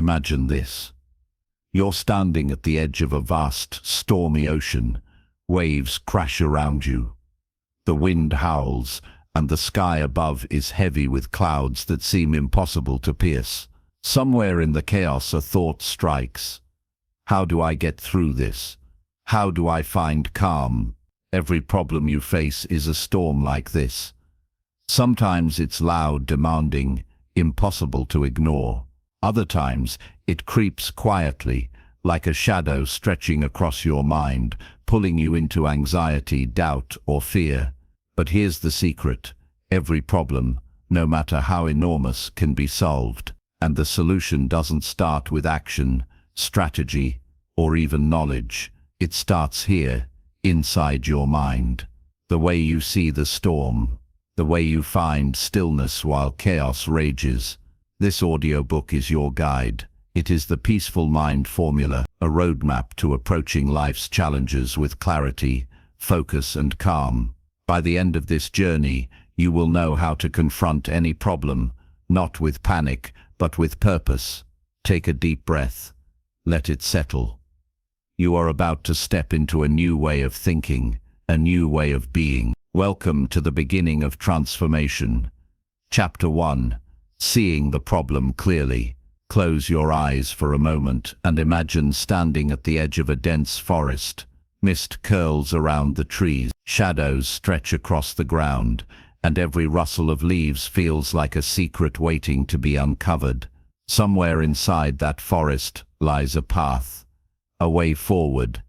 Imagine this. You're standing at the edge of a vast, stormy ocean. Waves crash around you. The wind howls, and the sky above is heavy with clouds that seem impossible to pierce. Somewhere in the chaos a thought strikes. How do I get through this? How do I find calm? Every problem you face is a storm like this. Sometimes it's loud, demanding, impossible to ignore. Other times it creeps quietly, like a shadow stretching across your mind, pulling you into anxiety, doubt, or fear. But here's the secret. Every problem, no matter how enormous, can be solved. And the solution doesn't start with action, strategy, or even knowledge. It starts here, inside your mind. The way you see the storm, the way you find stillness while chaos rages. This audiobook is your guide. It is the Peaceful Mind Formula, a roadmap to approaching life's challenges with clarity, focus, and calm. By the end of this journey, you will know how to confront any problem, not with panic, but with purpose. Take a deep breath. Let it settle. You are about to step into a new way of thinking, a new way of being. Welcome to the beginning of transformation. Chapter 1. Seeing the problem clearly. Close your eyes for a moment and imagine standing at the edge of a dense forest. Mist curls around the trees, shadows stretch across the ground, and every rustle of leaves feels like a secret waiting to be uncovered. Somewhere inside that forest lies a path, a way forward,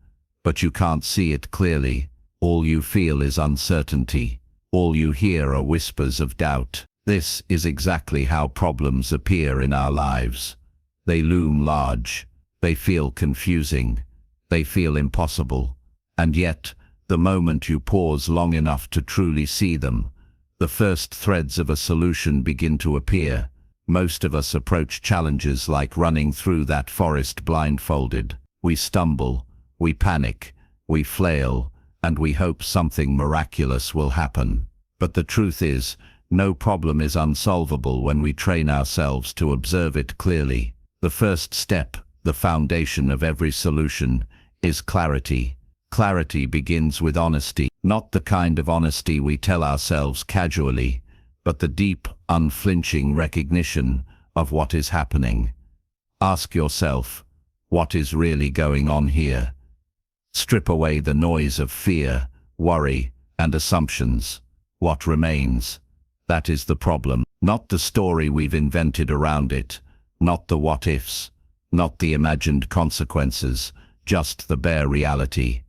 but you can't see it clearly. All you feel is uncertainty. All you hear are whispers of doubt. This is exactly how problems appear in our lives. They loom large. They feel confusing. They feel impossible. And yet, the moment you pause long enough to truly see them, the first threads of a solution begin to appear. Most of us approach challenges like running through that forest blindfolded. We stumble, we panic, we flail, and we hope something miraculous will happen. But the truth is, no problem is unsolvable when we train ourselves to observe it clearly. The first step, the foundation of every solution, is clarity. Clarity begins with honesty, not the kind of honesty we tell ourselves casually, but the deep, unflinching recognition of what is happening. Ask yourself, what is really going on here? Strip away the noise of fear, worry, and assumptions. What remains? That is the problem, not the story we've invented around it, not the what-ifs, not the imagined consequences, just the bare reality.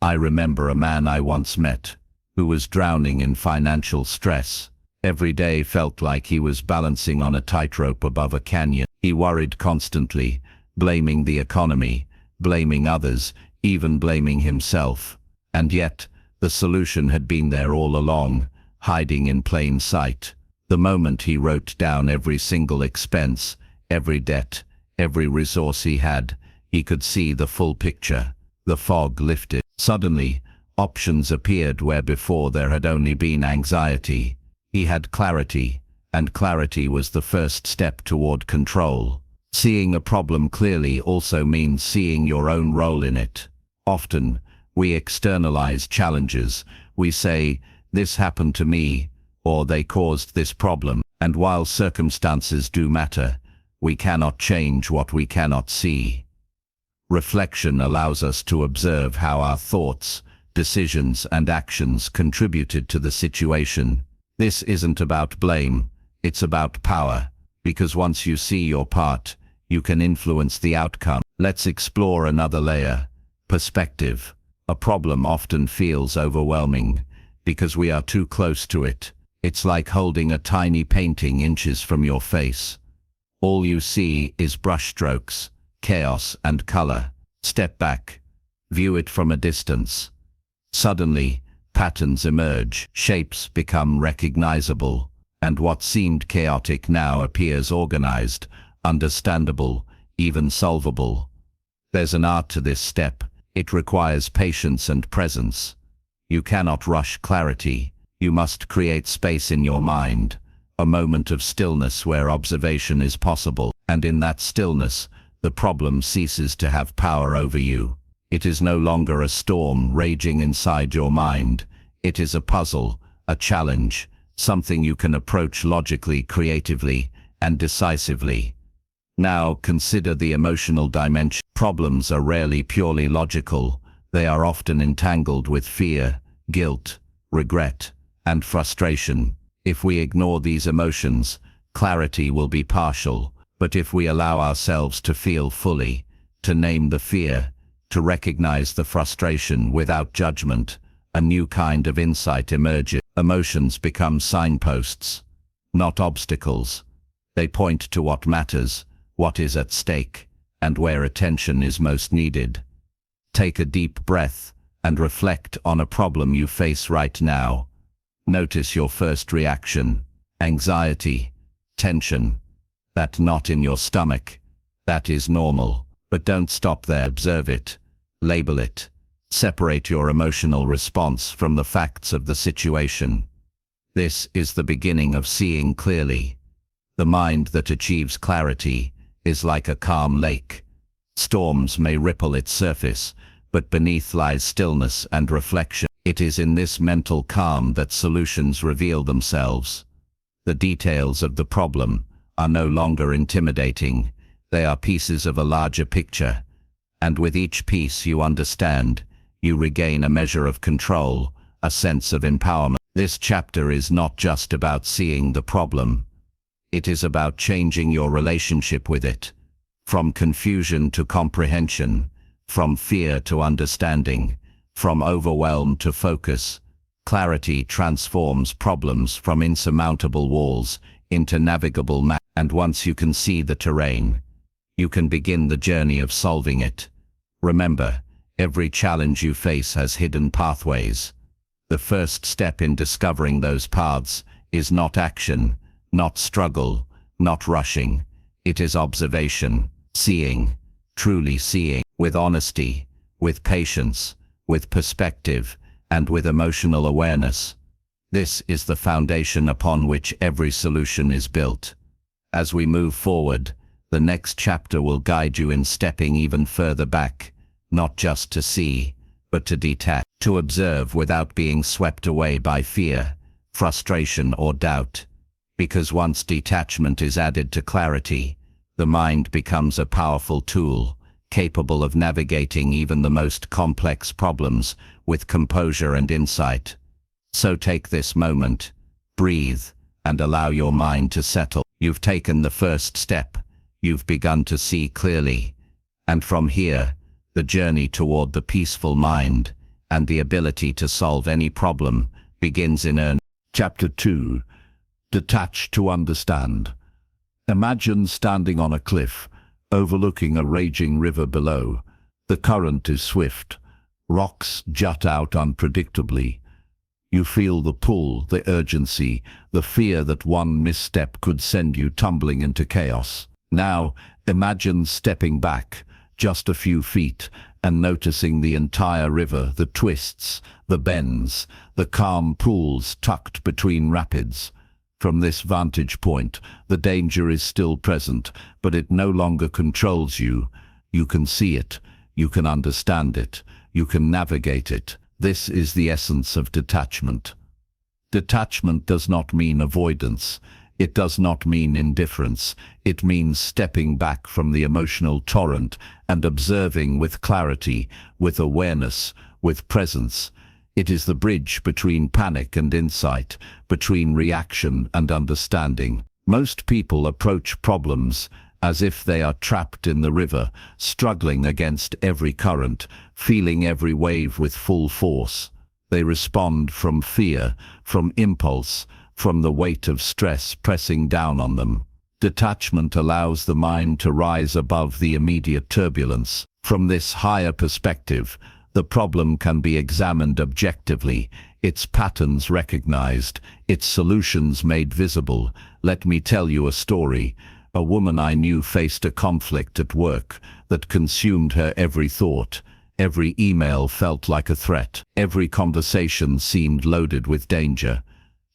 I remember a man I once met who was drowning in financial stress. Every day felt like he was balancing on a tightrope above a canyon. He worried constantly, blaming the economy, blaming others, even blaming himself. And yet, the solution had been there all along, hiding in plain sight. The moment he wrote down every single expense, every debt, every resource he had, he could see the full picture. The fog lifted. Suddenly, options appeared where before there had only been anxiety. He had clarity, and clarity was the first step toward control. Seeing a problem clearly also means seeing your own role in it. Often, we externalize challenges. We say, "This happened to me," or "They caused this problem." And while circumstances do matter, we cannot change what we cannot see. Reflection allows us to observe how our thoughts, decisions, and actions contributed to the situation. This isn't about blame, it's about power, because once you see your part, you can influence the outcome. Let's explore another layer: perspective. A problem often feels overwhelming because we are too close to it. It's like holding a tiny painting inches from your face. All you see is brushstrokes, chaos, and color. Step back. View it from a distance. Suddenly, patterns emerge, shapes become recognizable, and what seemed chaotic now appears organized, understandable, even solvable. There's an art to this step. It requires patience and presence. You cannot rush clarity. You must create space in your mind, a moment of stillness where observation is possible. And in that stillness, the problem ceases to have power over you. It is no longer a storm raging inside your mind. It is a puzzle, a challenge, something you can approach logically, creatively, and decisively. Now consider the emotional dimension. Problems are rarely purely logical. They are often entangled with fear, guilt, regret, and frustration. If we ignore these emotions, clarity will be partial. But if we allow ourselves to feel fully, to name the fear, to recognize the frustration without judgment, a new kind of insight emerges. Emotions become signposts, not obstacles. They point to what matters, what is at stake, and where attention is most needed. Take a deep breath and reflect on a problem you face right now. Notice your first reaction: anxiety, tension. That knot in your stomach. That is normal. But don't stop there. Observe it. Label it. Separate your emotional response from the facts of the situation. This is the beginning of seeing clearly. The mind that achieves clarity is like a calm lake. Storms may ripple its surface, but beneath lies stillness and reflection. It is in this mental calm that solutions reveal themselves. The details of the problem are no longer intimidating. They are pieces of a larger picture. And with each piece you understand, you regain a measure of control, a sense of empowerment. This chapter is not just about seeing the problem. It is about changing your relationship with it. From confusion to comprehension, from fear to understanding, from overwhelm to focus. Clarity transforms problems from insurmountable walls into navigable maps. And once you can see the terrain, you can begin the journey of solving it. Remember, every challenge you face has hidden pathways. The first step in discovering those paths is not action, not struggle, not rushing. It is observation, seeing, truly seeing, with honesty, with patience, with perspective, and with emotional awareness. This is the foundation upon which every solution is built. As we move forward, the next chapter will guide you in stepping even further back, not just to see, but to detach, to observe without being swept away by fear, frustration, or doubt. Because once detachment is added to clarity, the mind becomes a powerful tool, capable of navigating even the most complex problems with composure and insight. So take this moment, breathe, and allow your mind to settle. You've taken the first step. You've begun to see clearly. And from here, the journey toward the peaceful mind and the ability to solve any problem begins in earnest. Chapter 2. Detach to understand. Imagine standing on a cliff, overlooking a raging river below. The current is swift. Rocks jut out unpredictably. You feel the pull, the urgency, the fear that one misstep could send you tumbling into chaos. Now, imagine stepping back just a few feet and noticing the entire river, the twists, the bends, the calm pools tucked between rapids. From this vantage point, the danger is still present, but it no longer controls you. You can see it, you can understand it, you can navigate it. This is the essence of detachment. Detachment does not mean avoidance. It does not mean indifference. It means stepping back from the emotional torrent and observing with clarity, with awareness, with presence. It is the bridge between panic and insight, between reaction and understanding. Most people approach problems as if they are trapped in the river, struggling against every current, feeling every wave with full force. They respond from fear, from impulse, from the weight of stress pressing down on them. Detachment allows the mind to rise above the immediate turbulence. From this higher perspective, the problem can be examined objectively, its patterns recognized, its solutions made visible. Let me tell you a story. A woman I knew faced a conflict at work that consumed her every thought. Every email felt like a threat. Every conversation seemed loaded with danger.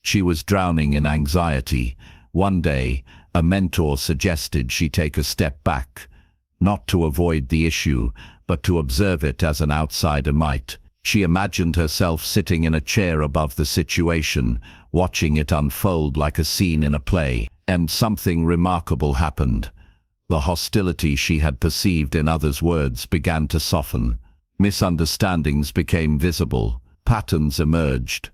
She was drowning in anxiety. One day, a mentor suggested she take a step back, not to avoid the issue, but to observe it as an outsider might. She imagined herself sitting in a chair above the situation, watching it unfold like a scene in a play. And something remarkable happened. The hostility she had perceived in others' words began to soften. Misunderstandings became visible. Patterns emerged.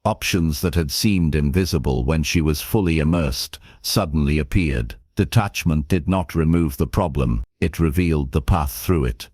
Options that had seemed invisible when she was fully immersed suddenly appeared. Detachment did not remove the problem, it revealed the path through it.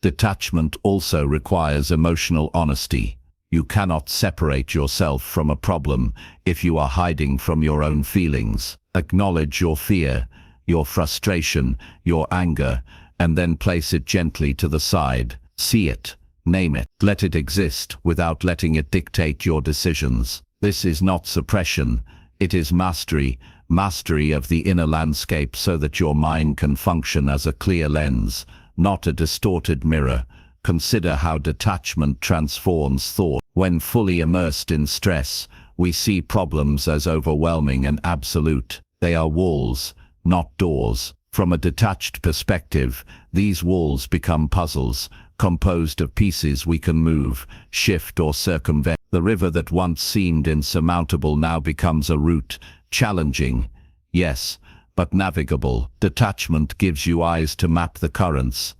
Detachment also requires emotional honesty. You cannot separate yourself from a problem if you are hiding from your own feelings. Acknowledge your fear, your frustration, your anger, and then place it gently to the side. See it, name it, let it exist without letting it dictate your decisions. This is not suppression, it is mastery, mastery of the inner landscape so that your mind can function as a clear lens, not a distorted mirror. Consider how detachment transforms thought. When fully immersed in stress, we see problems as overwhelming and absolute. They are walls, not doors. From a detached perspective, these walls become puzzles, composed of pieces we can move, shift or circumvent. The river that once seemed insurmountable now becomes a route, challenging, yes, but navigable. Detachment gives you eyes to map the currents.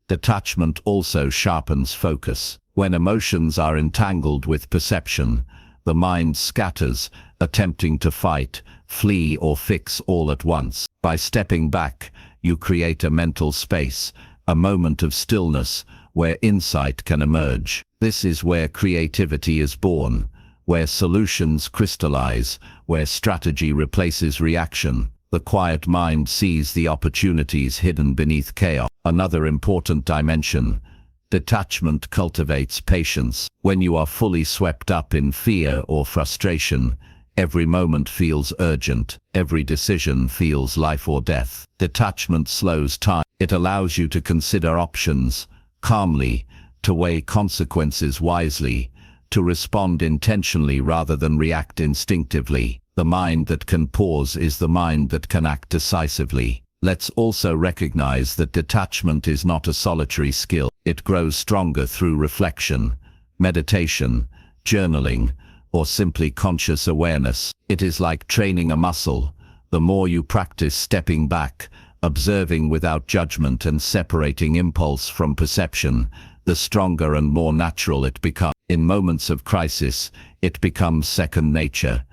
Detachment also sharpens focus. When emotions are entangled with perception, the mind scatters, attempting to fight, flee or fix all at once. By stepping back, you create a mental space, a moment of stillness, where insight can emerge. This is where creativity is born, where solutions crystallize, where strategy replaces reaction. The quiet mind sees the opportunities hidden beneath chaos. Another important dimension. Detachment cultivates patience. When you are fully swept up in fear or frustration, every moment feels urgent, every decision feels life or death. Detachment slows time. It allows you to consider options calmly, to weigh consequences wisely, to respond intentionally rather than react instinctively. The mind that can pause is the mind that can act decisively. Let's also recognize that detachment is not a solitary skill. It grows stronger through reflection, meditation, journaling, or simply conscious awareness. It is like training a muscle. The more you practice stepping back, observing without judgment and separating impulse from perception, the stronger and more natural it becomes. In moments of crisis, it becomes second nature.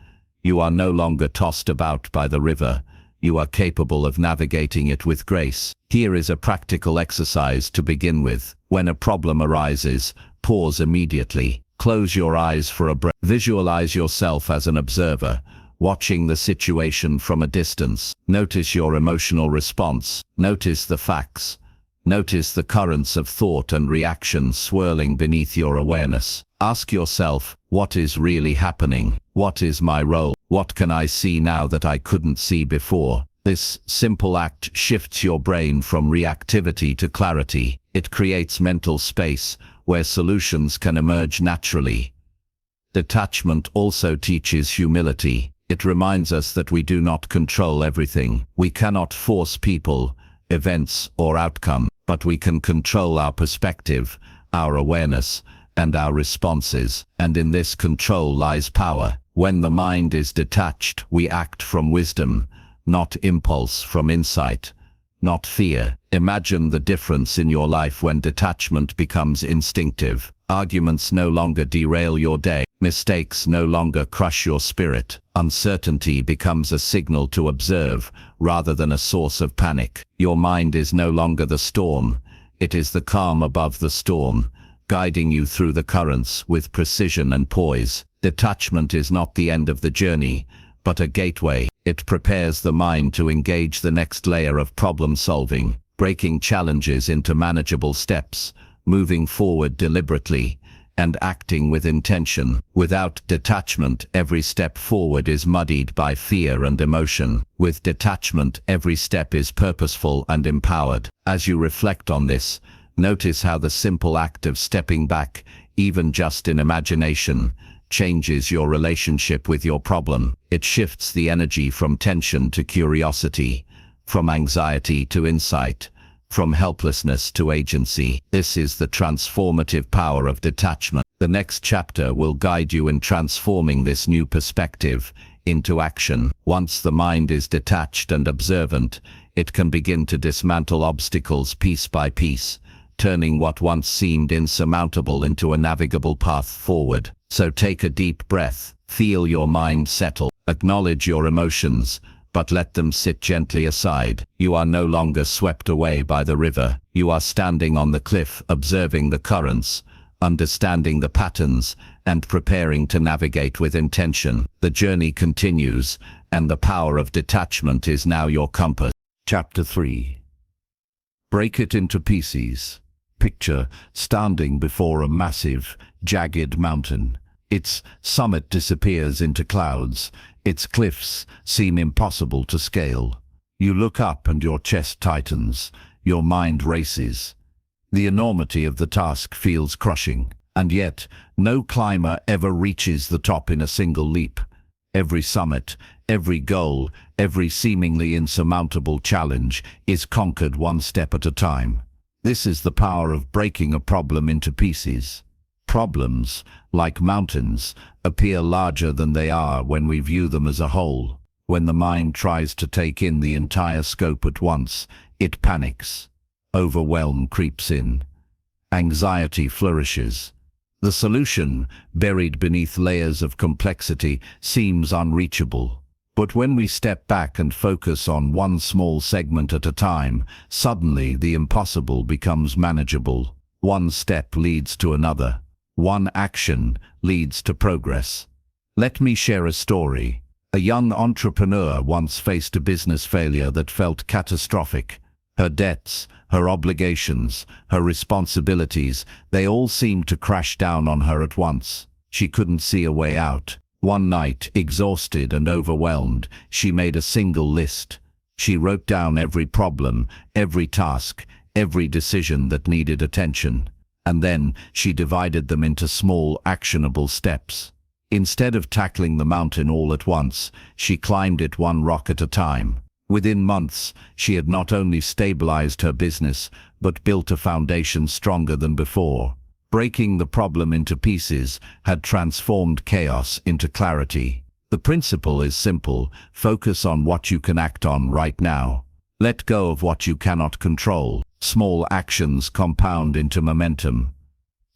You are no longer tossed about by the river. You are capable of navigating it with grace. Here is a practical exercise to begin with. When a problem arises, pause immediately. Close your eyes for a breath. Visualize yourself as an observer, watching the situation from a distance. Notice your emotional response. Notice the facts. Notice the currents of thought and reaction swirling beneath your awareness. Ask yourself, what is really happening? What is my role? What can I see now that I couldn't see before? This simple act shifts your brain from reactivity to clarity. It creates mental space where solutions can emerge naturally. Detachment also teaches humility. It reminds us that we do not control everything. We cannot force people, events, or outcome, but we can control our perspective, our awareness, and our responses. And in this control lies power. When the mind is detached, we act from wisdom, not impulse, from insight, not fear. Imagine the difference in your life when detachment becomes instinctive. Arguments no longer derail your day. Mistakes no longer crush your spirit. Uncertainty becomes a signal to observe, rather than a source of panic. Your mind is no longer the storm. It is the calm above the storm, guiding you through the currents with precision and poise. Detachment is not the end of the journey, but a gateway. It prepares the mind to engage the next layer of problem solving, breaking challenges into manageable steps, moving forward deliberately, and acting with intention. Without detachment, every step forward is muddied by fear and emotion. With detachment, every step is purposeful and empowered. As you reflect on this, notice how the simple act of stepping back, even just in imagination, changes your relationship with your problem. It shifts the energy from tension to curiosity, from anxiety to insight, from helplessness to agency. This is the transformative power of detachment. The next chapter will guide you in transforming this new perspective into action. Once the mind is detached and observant, it can begin to dismantle obstacles piece by piece, turning what once seemed insurmountable into a navigable path forward. So take a deep breath, feel your mind settle, acknowledge your emotions, but let them sit gently aside. You are no longer swept away by the river. You are standing on the cliff, observing the currents, understanding the patterns, and preparing to navigate with intention. The journey continues, and the power of detachment is now your compass. Chapter 3. Break it into pieces. Picture standing before a massive, jagged mountain. Its summit disappears into clouds. Its cliffs seem impossible to scale. You look up and your chest tightens. Your mind races. The enormity of the task feels crushing. And yet, no climber ever reaches the top in a single leap. Every summit, every goal, every seemingly insurmountable challenge is conquered one step at a time. This is the power of breaking a problem into pieces. Problems, like mountains, appear larger than they are when we view them as a whole. When the mind tries to take in the entire scope at once, it panics. Overwhelm creeps in. Anxiety flourishes. The solution, buried beneath layers of complexity, seems unreachable. But when we step back and focus on one small segment at a time, suddenly the impossible becomes manageable. One step leads to another. One action leads to progress. Let me share a story. A young entrepreneur once faced a business failure that felt catastrophic. Her debts, her obligations, her responsibilities, they all seemed to crash down on her at once. She couldn't see a way out. One night, exhausted and overwhelmed, she made a single list. She wrote down every problem, every task, every decision that needed attention. And then she divided them into small, actionable steps. Instead of tackling the mountain all at once, she climbed it one rock at a time. Within months, she had not only stabilized her business, but built a foundation stronger than before. Breaking the problem into pieces had transformed chaos into clarity. The principle is simple: focus on what you can act on right now. Let go of what you cannot control. Small actions compound into momentum.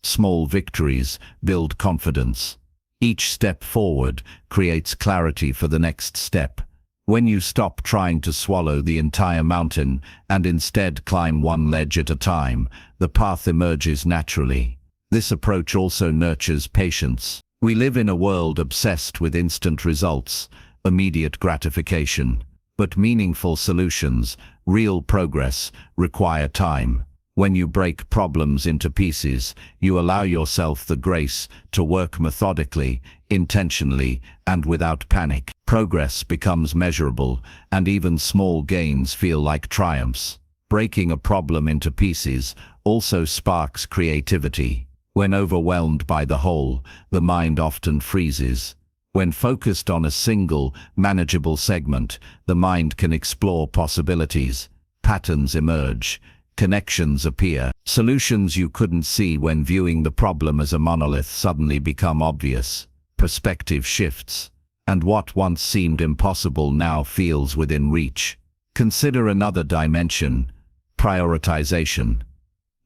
Small victories build confidence. Each step forward creates clarity for the next step. When you stop trying to swallow the entire mountain and instead climb one ledge at a time, the path emerges naturally. This approach also nurtures patience. We live in a world obsessed with instant results, immediate gratification. But meaningful solutions, real progress, require time. When you break problems into pieces, you allow yourself the grace to work methodically, intentionally, and without panic. Progress becomes measurable, and even small gains feel like triumphs. Breaking a problem into pieces also sparks creativity. When overwhelmed by the whole, the mind often freezes. When focused on a single, manageable segment, the mind can explore possibilities. Patterns emerge. Connections appear. Solutions you couldn't see when viewing the problem as a monolith suddenly become obvious. Perspective shifts, and what once seemed impossible now feels within reach. Consider another dimension: prioritization.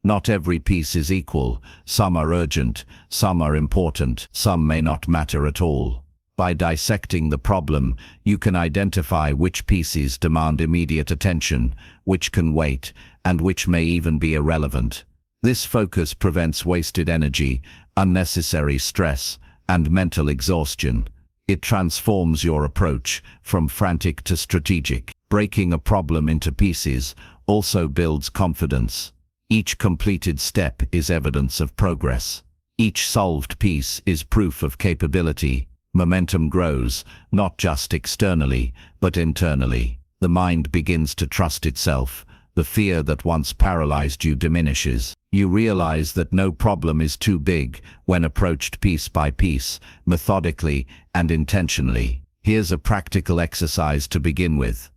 Not every piece is equal. Some are urgent, some are important, some may not matter at all. By dissecting the problem, you can identify which pieces demand immediate attention, which can wait, and which may even be irrelevant. This focus prevents wasted energy, unnecessary stress, and mental exhaustion. It transforms your approach from frantic to strategic. Breaking a problem into pieces also builds confidence. Each completed step is evidence of progress. Each solved piece is proof of capability. Momentum grows, not just externally, but internally. The mind begins to trust itself, The fear that once paralyzed you diminishes. You realize that no problem is too big when approached piece by piece, methodically and intentionally. Here's a practical exercise to begin with.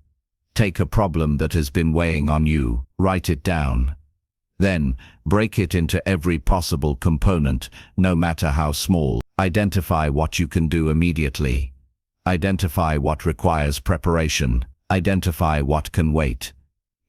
Take a problem that has been weighing on you, write it down. Then, break it into every possible component, no matter how small. Identify what you can do immediately. Identify what requires preparation. Identify what can wait.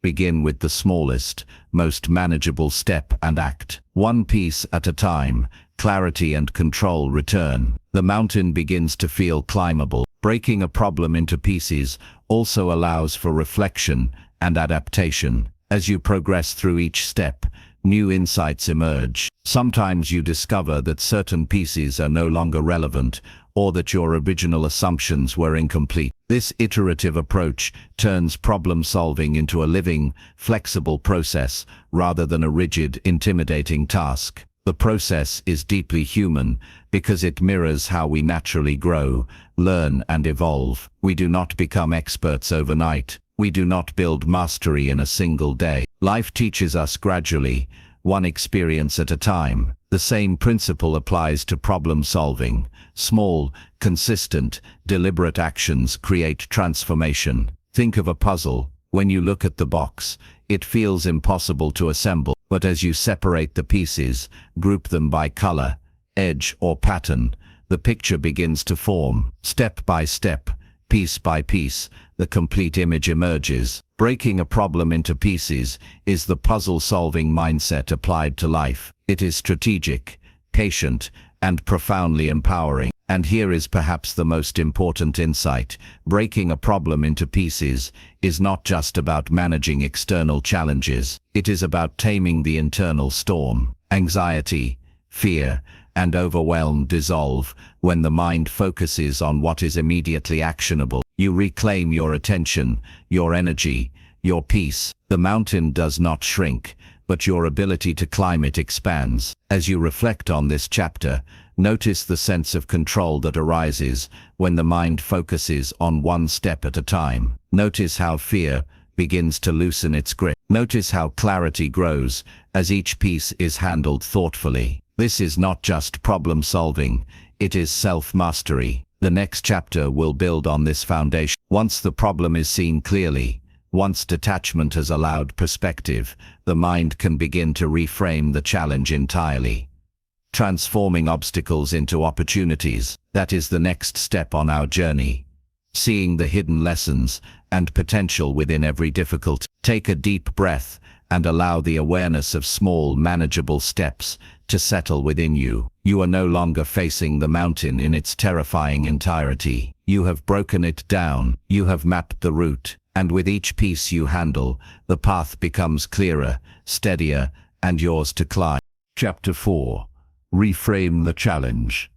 Begin with the smallest, most manageable step and act. One piece at a time, clarity and control return. The mountain begins to feel climbable. Breaking a problem into pieces also allows for reflection and adaptation. As you progress through each step, new insights emerge. Sometimes you discover that certain pieces are no longer relevant, or that your original assumptions were incomplete. This iterative approach turns problem-solving into a living, flexible process rather than a rigid, intimidating task. The process is deeply human because it mirrors how we naturally grow, learn, and evolve. We do not become experts overnight. We do not build mastery in a single day. Life teaches us gradually, one experience at a time. The same principle applies to problem solving. Small, consistent, deliberate actions create transformation. Think of a puzzle. When you look at the box, it feels impossible to assemble. But as you separate the pieces, group them by color, edge, or pattern, the picture begins to form. Step by step, piece by piece, the complete image emerges. Breaking a problem into pieces is the puzzle-solving mindset applied to life. It is strategic, patient, and profoundly empowering. And here is perhaps the most important insight. Breaking a problem into pieces is not just about managing external challenges. It is about taming the internal storm. Anxiety, fear, and overwhelm dissolve when the mind focuses on what is immediately actionable. You reclaim your attention, your energy, your peace. The mountain does not shrink, but your ability to climb it expands. As you reflect on this chapter, notice the sense of control that arises when the mind focuses on one step at a time. Notice how fear begins to loosen its grip. Notice how clarity grows as each piece is handled thoughtfully. This is not just problem solving, it is self-mastery. The next chapter will build on this foundation. Once the problem is seen clearly, once detachment has allowed perspective, the mind can begin to reframe the challenge entirely, transforming obstacles into opportunities. That is the next step on our journey. Seeing the hidden lessons and potential within every difficulty. Take a deep breath and allow the awareness of small, manageable steps to settle within you. You are no longer facing the mountain in its terrifying entirety. You have broken it down. You have mapped the route. And with each piece you handle, the path becomes clearer, steadier, and yours to climb. Chapter 4. Reframe the challenge.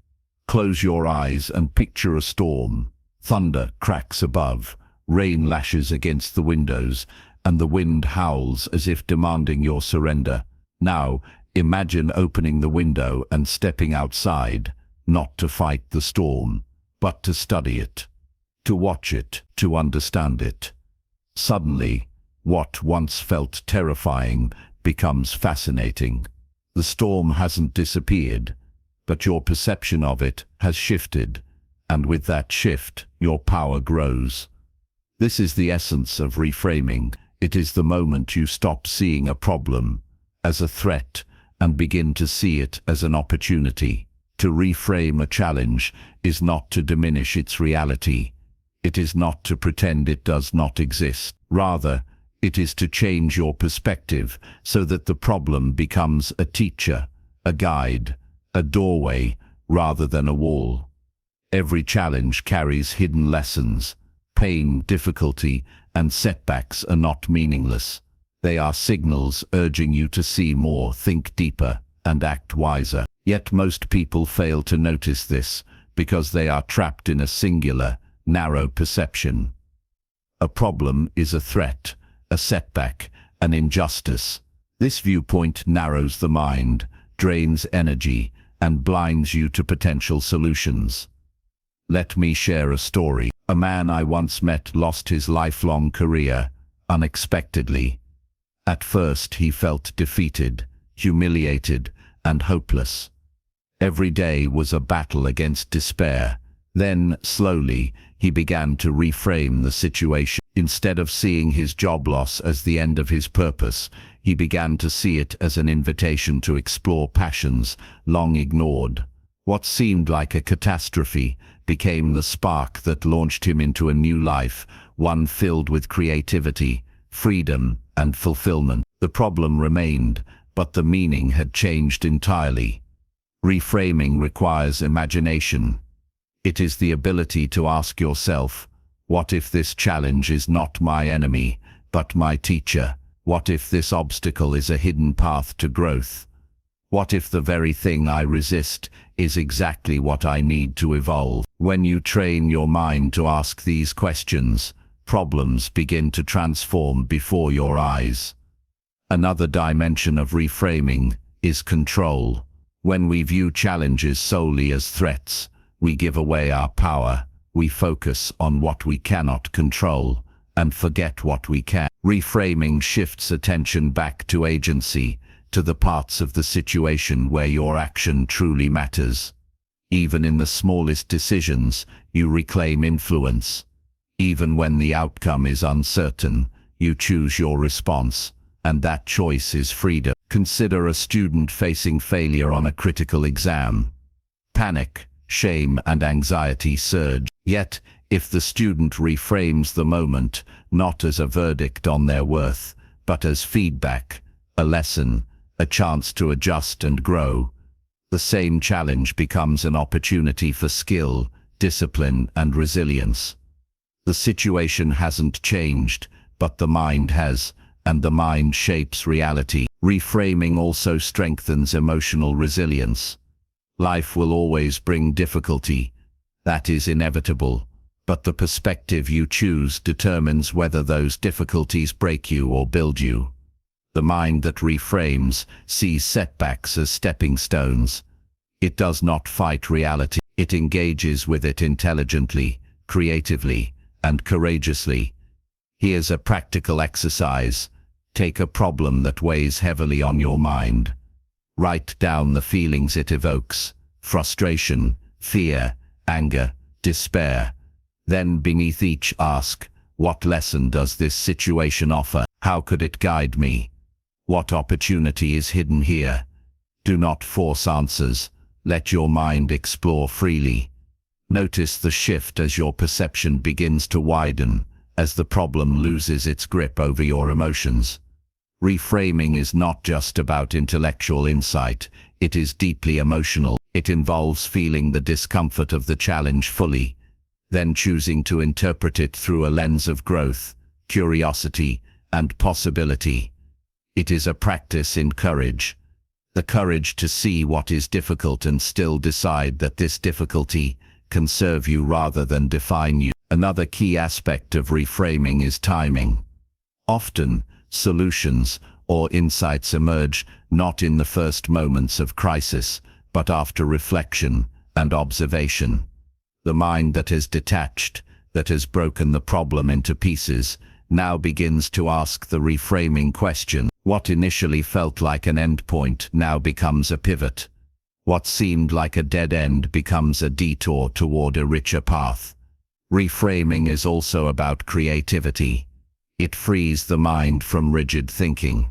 Close your eyes and picture a storm. Thunder cracks above, rain lashes against the windows, and the wind howls as if demanding your surrender. Now, imagine opening the window and stepping outside, not to fight the storm, but to study it, to watch it, to understand it. Suddenly, what once felt terrifying becomes fascinating. The storm hasn't disappeared, but your perception of it has shifted, and with that shift, your power grows. This is the essence of reframing. It is the moment you stop seeing a problem as a threat and begin to see it as an opportunity. To reframe a challenge is not to diminish its reality. It is not to pretend it does not exist. Rather, it is to change your perspective so that the problem becomes a teacher, a guide, a doorway, rather than a wall. Every challenge carries hidden lessons. Pain, difficulty, and setbacks are not meaningless. They are signals urging you to see more, think deeper, and act wiser. Yet most people fail to notice this because they are trapped in a singular, narrow perception. A problem is a threat, a setback, an injustice. This viewpoint narrows the mind, drains energy, and blinds you to potential solutions. Let me share a story. A man I once met lost his lifelong career unexpectedly. At first he felt defeated, humiliated, and hopeless. Every day was a battle against despair. Then, slowly, he began to reframe the situation. Instead of seeing his job loss as the end of his purpose, he began to see it as an invitation to explore passions long ignored. What seemed like a catastrophe became the spark that launched him into a new life, one filled with creativity, freedom, and fulfillment. The problem remained, but the meaning had changed entirely. Reframing requires imagination. It is the ability to ask yourself, what if this challenge is not my enemy, but my teacher? What if this obstacle is a hidden path to growth? What if the very thing I resist is exactly what I need to evolve? When you train your mind to ask these questions, problems begin to transform before your eyes. Another dimension of reframing is control. When we view challenges solely as threats, we give away our power. We focus on what we cannot control and forget what we can. Reframing shifts attention back to agency, to the parts of the situation where your action truly matters. Even in the smallest decisions, you reclaim influence. Even when the outcome is uncertain, you choose your response, and that choice is freedom. Consider a student facing failure on a critical exam. Panic, shame, and anxiety surge. Yet, if the student reframes the moment, not as a verdict on their worth, but as feedback, a lesson, a chance to adjust and grow, the same challenge becomes an opportunity for skill, discipline, and resilience. The situation hasn't changed, but the mind has, and the mind shapes reality. Reframing also strengthens emotional resilience. Life will always bring difficulty. That is inevitable. But the perspective you choose determines whether those difficulties break you or build you. The mind that reframes sees setbacks as stepping stones. It does not fight reality. It engages with it intelligently, creatively, and courageously. Here's a practical exercise. Take a problem that weighs heavily on your mind. Write down the feelings it evokes: frustration, fear, anger, despair. Then beneath each ask, what lesson does this situation offer? How could it guide me? What opportunity is hidden here? Do not force answers. Let your mind explore freely. Notice the shift as your perception begins to widen, as the problem loses its grip over your emotions. Reframing is not just about intellectual insight, it is deeply emotional. It involves feeling the discomfort of the challenge fully, then choosing to interpret it through a lens of growth, curiosity, and possibility. It is a practice in courage. The courage to see what is difficult and still decide that this difficulty can serve you rather than define you. Another key aspect of reframing is timing. Often, solutions or insights emerge not in the first moments of crisis, but after reflection and observation. The mind that is detached, that has broken the problem into pieces, now begins to ask the reframing question. What initially felt like an endpoint now becomes a pivot. What seemed like a dead end becomes a detour toward a richer path. Reframing is also about creativity. It frees the mind from rigid thinking.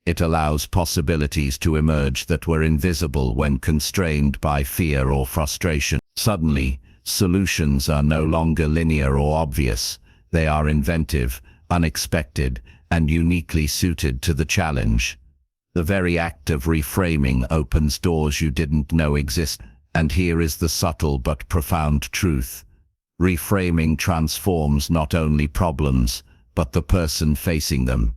It allows possibilities to emerge that were invisible when constrained by fear or frustration. Suddenly, solutions are no longer linear or obvious. They are inventive, unexpected, and uniquely suited to the challenge. The very act of reframing opens doors you didn't know exist. And here is the subtle but profound truth. Reframing transforms not only problems, but the person facing them.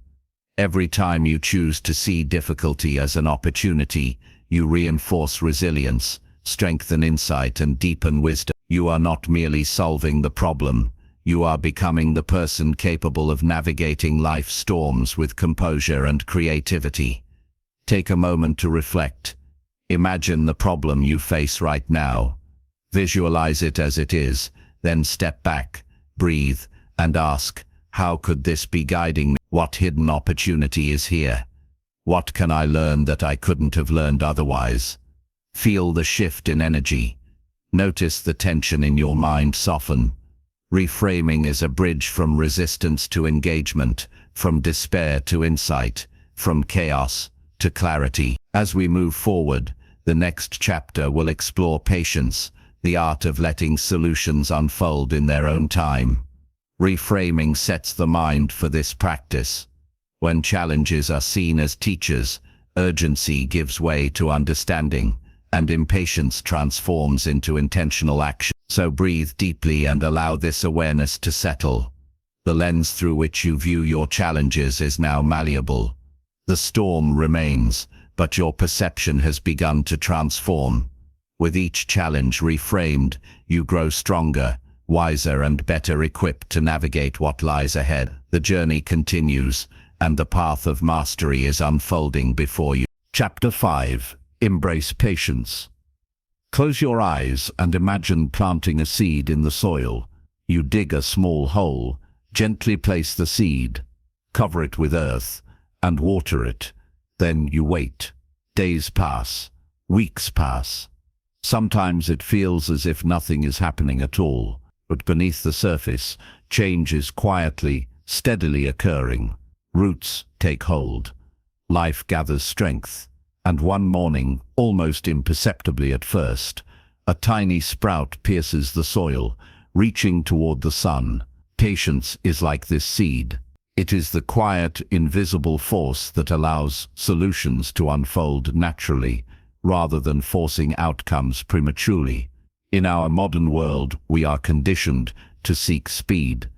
Every time you choose to see difficulty as an opportunity, you reinforce resilience, strengthen insight, and deepen wisdom. You are not merely solving the problem, you are becoming the person capable of navigating life's storms with composure and creativity. Take a moment to reflect. Imagine the problem you face right now. Visualize it as it is, then step back, breathe, and ask, how could this be guiding me? What hidden opportunity is here? What can I learn that I couldn't have learned otherwise? Feel the shift in energy. Notice the tension in your mind soften. Reframing is a bridge from resistance to engagement, from despair to insight, from chaos to clarity. As we move forward, the next chapter will explore patience, the art of letting solutions unfold in their own time. Reframing sets the mind for this practice. When challenges are seen as teachers, urgency gives way to understanding, and impatience transforms into intentional action. So breathe deeply and allow this awareness to settle. The lens through which you view your challenges is now malleable. The storm remains, but your perception has begun to transform. With each challenge reframed, you grow stronger, wiser and better equipped to navigate what lies ahead. The journey continues, and the path of mastery is unfolding before you. Chapter 5. Embrace patience. Close your eyes and imagine planting a seed in the soil. You dig a small hole, gently place the seed, cover it with earth, and water it. Then you wait. Days pass, weeks pass. Sometimes it feels as if nothing is happening at all, but beneath the surface, change is quietly, steadily occurring. Roots take hold. Life gathers strength. And one morning, almost imperceptibly at first, a tiny sprout pierces the soil, reaching toward the sun. Patience is like this seed. It is the quiet, invisible force that allows solutions to unfold naturally, rather than forcing outcomes prematurely. In our modern world, we are conditioned to seek speed,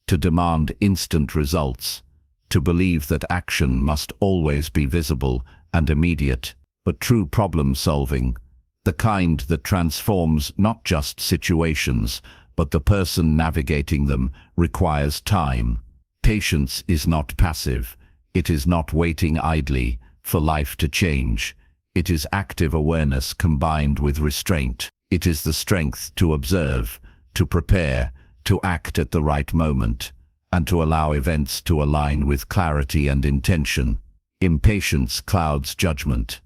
to demand instant results, to believe that action must always be visible and immediate. But true problem solving, the kind that transforms not just situations, but the person navigating them, requires time. Patience is not passive. It is not waiting idly for life to change. It is active awareness combined with restraint. It is the strength to observe, to prepare, to act at the right moment, and to allow events to align with clarity and intention. Impatience clouds judgment.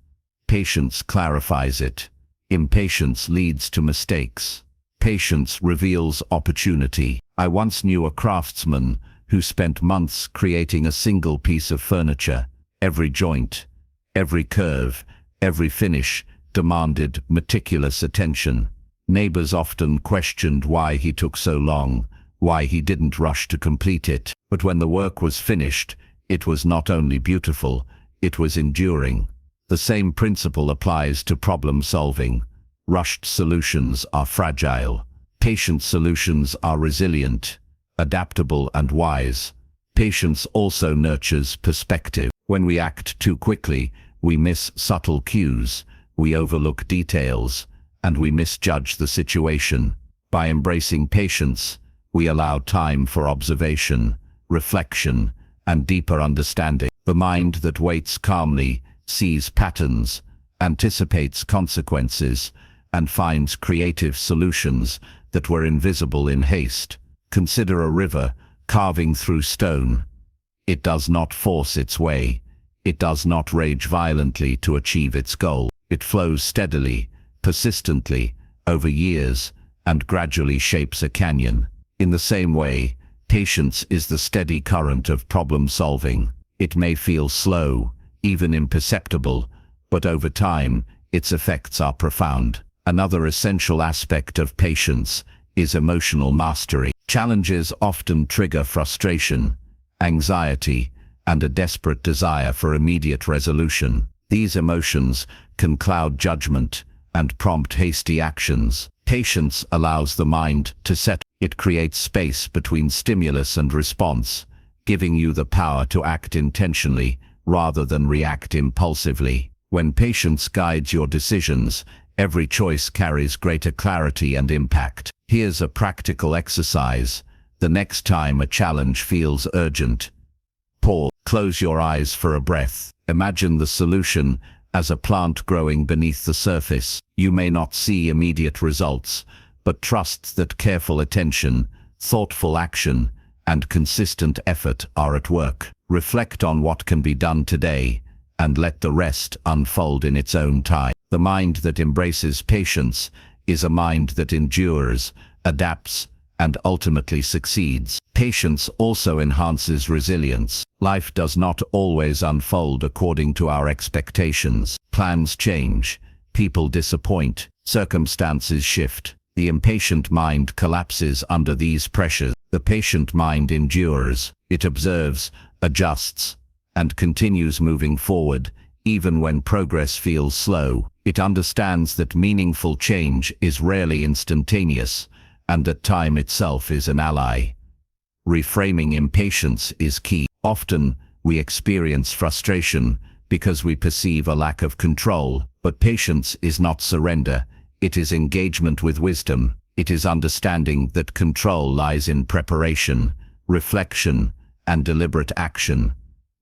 Patience clarifies it. Impatience leads to mistakes. Patience reveals opportunity. I once knew a craftsman who spent months creating a single piece of furniture. Every joint, every curve, every finish demanded meticulous attention. Neighbors often questioned why he took so long, why he didn't rush to complete it. But when the work was finished, it was not only beautiful, it was enduring. The same principle applies to problem solving. Rushed solutions are fragile. Patient solutions are resilient, adaptable and wise. Patience also nurtures perspective. When we act too quickly, we miss subtle cues, we overlook details, and we misjudge the situation. By embracing patience, we allow time for observation, reflection, and deeper understanding. The mind that waits calmly sees patterns, anticipates consequences, and finds creative solutions that were invisible in haste. Consider a river carving through stone. It does not force its way. It does not rage violently to achieve its goal. It flows steadily, persistently, over years, and gradually shapes a canyon. In the same way, patience is the steady current of problem solving. It may feel slow, even imperceptible, but over time, its effects are profound. Another essential aspect of patience is emotional mastery. Challenges often trigger frustration, anxiety, and a desperate desire for immediate resolution. These emotions can cloud judgment and prompt hasty actions. Patience allows the mind to settle. It creates space between stimulus and response, giving you the power to act intentionally rather than react impulsively. When patience guides your decisions, every choice carries greater clarity and impact. Here's a practical exercise. The next time a challenge feels urgent, pause, close your eyes for a breath. Imagine the solution as a plant growing beneath the surface. You may not see immediate results, but trust that careful attention, thoughtful action, and consistent effort are at work. Reflect on what can be done today, and let the rest unfold in its own time. The mind that embraces patience is a mind that endures, adapts, and ultimately succeeds. Patience also enhances resilience. Life does not always unfold according to our expectations. Plans change, people disappoint, circumstances shift. The impatient mind collapses under these pressures. The patient mind endures, it observes, adjusts, and continues moving forward, even when progress feels slow. It understands that meaningful change is rarely instantaneous, and that time itself is an ally. Reframing impatience is key. Often, we experience frustration because we perceive a lack of control, but patience is not surrender. It is engagement with wisdom. It is understanding that control lies in preparation, reflection, and deliberate action,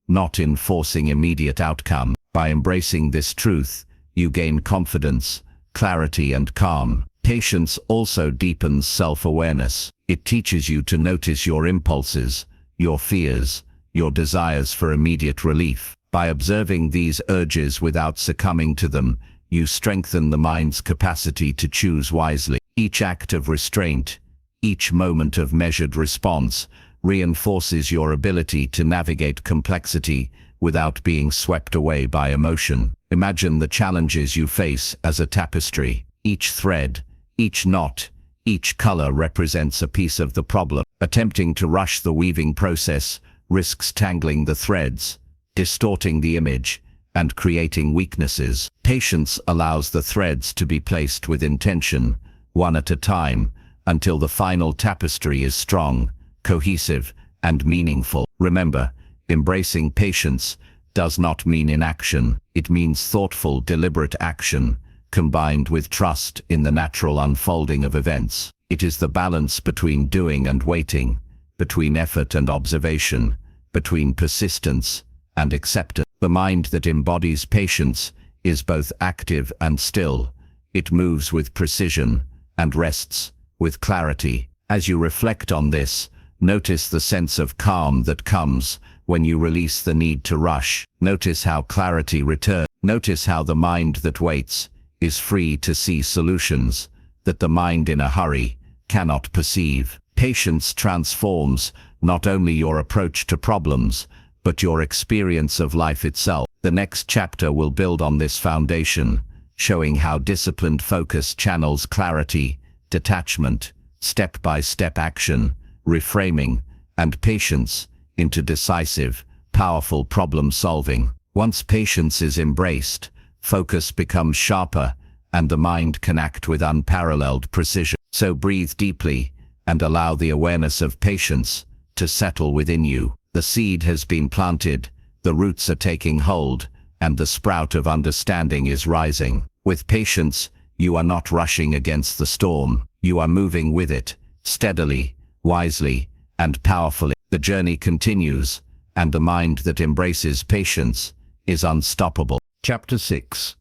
not in forcing immediate outcome. By embracing this truth, you gain confidence, clarity, and calm. Patience also deepens self-awareness. It teaches you to notice your impulses, your fears, your desires for immediate relief. By observing these urges without succumbing to them, you strengthen the mind's capacity to choose wisely. Each act of restraint, each moment of measured response, reinforces your ability to navigate complexity without being swept away by emotion. Imagine the challenges you face as a tapestry. Each thread, each knot, each color represents a piece of the problem. Attempting to rush the weaving process risks tangling the threads, distorting the image, and creating weaknesses. Patience allows the threads to be placed with intention, one at a time, until the final tapestry is strong, cohesive, and meaningful. Remember, embracing patience does not mean inaction. It means thoughtful, deliberate action, combined with trust in the natural unfolding of events. It is the balance between doing and waiting, between effort and observation, between persistence and acceptance. The mind that embodies patience is both active and still. It moves with precision and rests with clarity. As you reflect on this, notice the sense of calm that comes when you release the need to rush. Notice how clarity returns. Notice how the mind that waits is free to see solutions that the mind in a hurry cannot perceive. Patience transforms not only your approach to problems, but your experience of life itself. The next chapter will build on this foundation, showing how disciplined focus channels clarity, detachment, step-by-step action, reframing, and patience into decisive, powerful problem-solving. Once patience is embraced, focus becomes sharper, and the mind can act with unparalleled precision. So breathe deeply, and allow the awareness of patience to settle within you. The seed has been planted, the roots are taking hold, and the sprout of understanding is rising. With patience, you are not rushing against the storm. You are moving with it, steadily, wisely, and powerfully. The journey continues, and the mind that embraces patience is unstoppable. Chapter 6.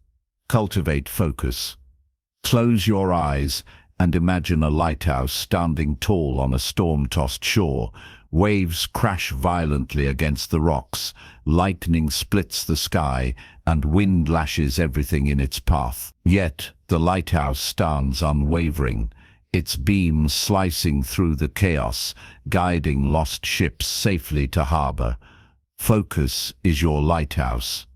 Cultivate focus. Close your eyes and imagine a lighthouse standing tall on a storm-tossed shore. Waves crash violently against the rocks, lightning splits the sky, and wind lashes everything in its path. Yet, the lighthouse stands unwavering, its beams slicing through the chaos, guiding lost ships safely to harbor. Focus is your lighthouse.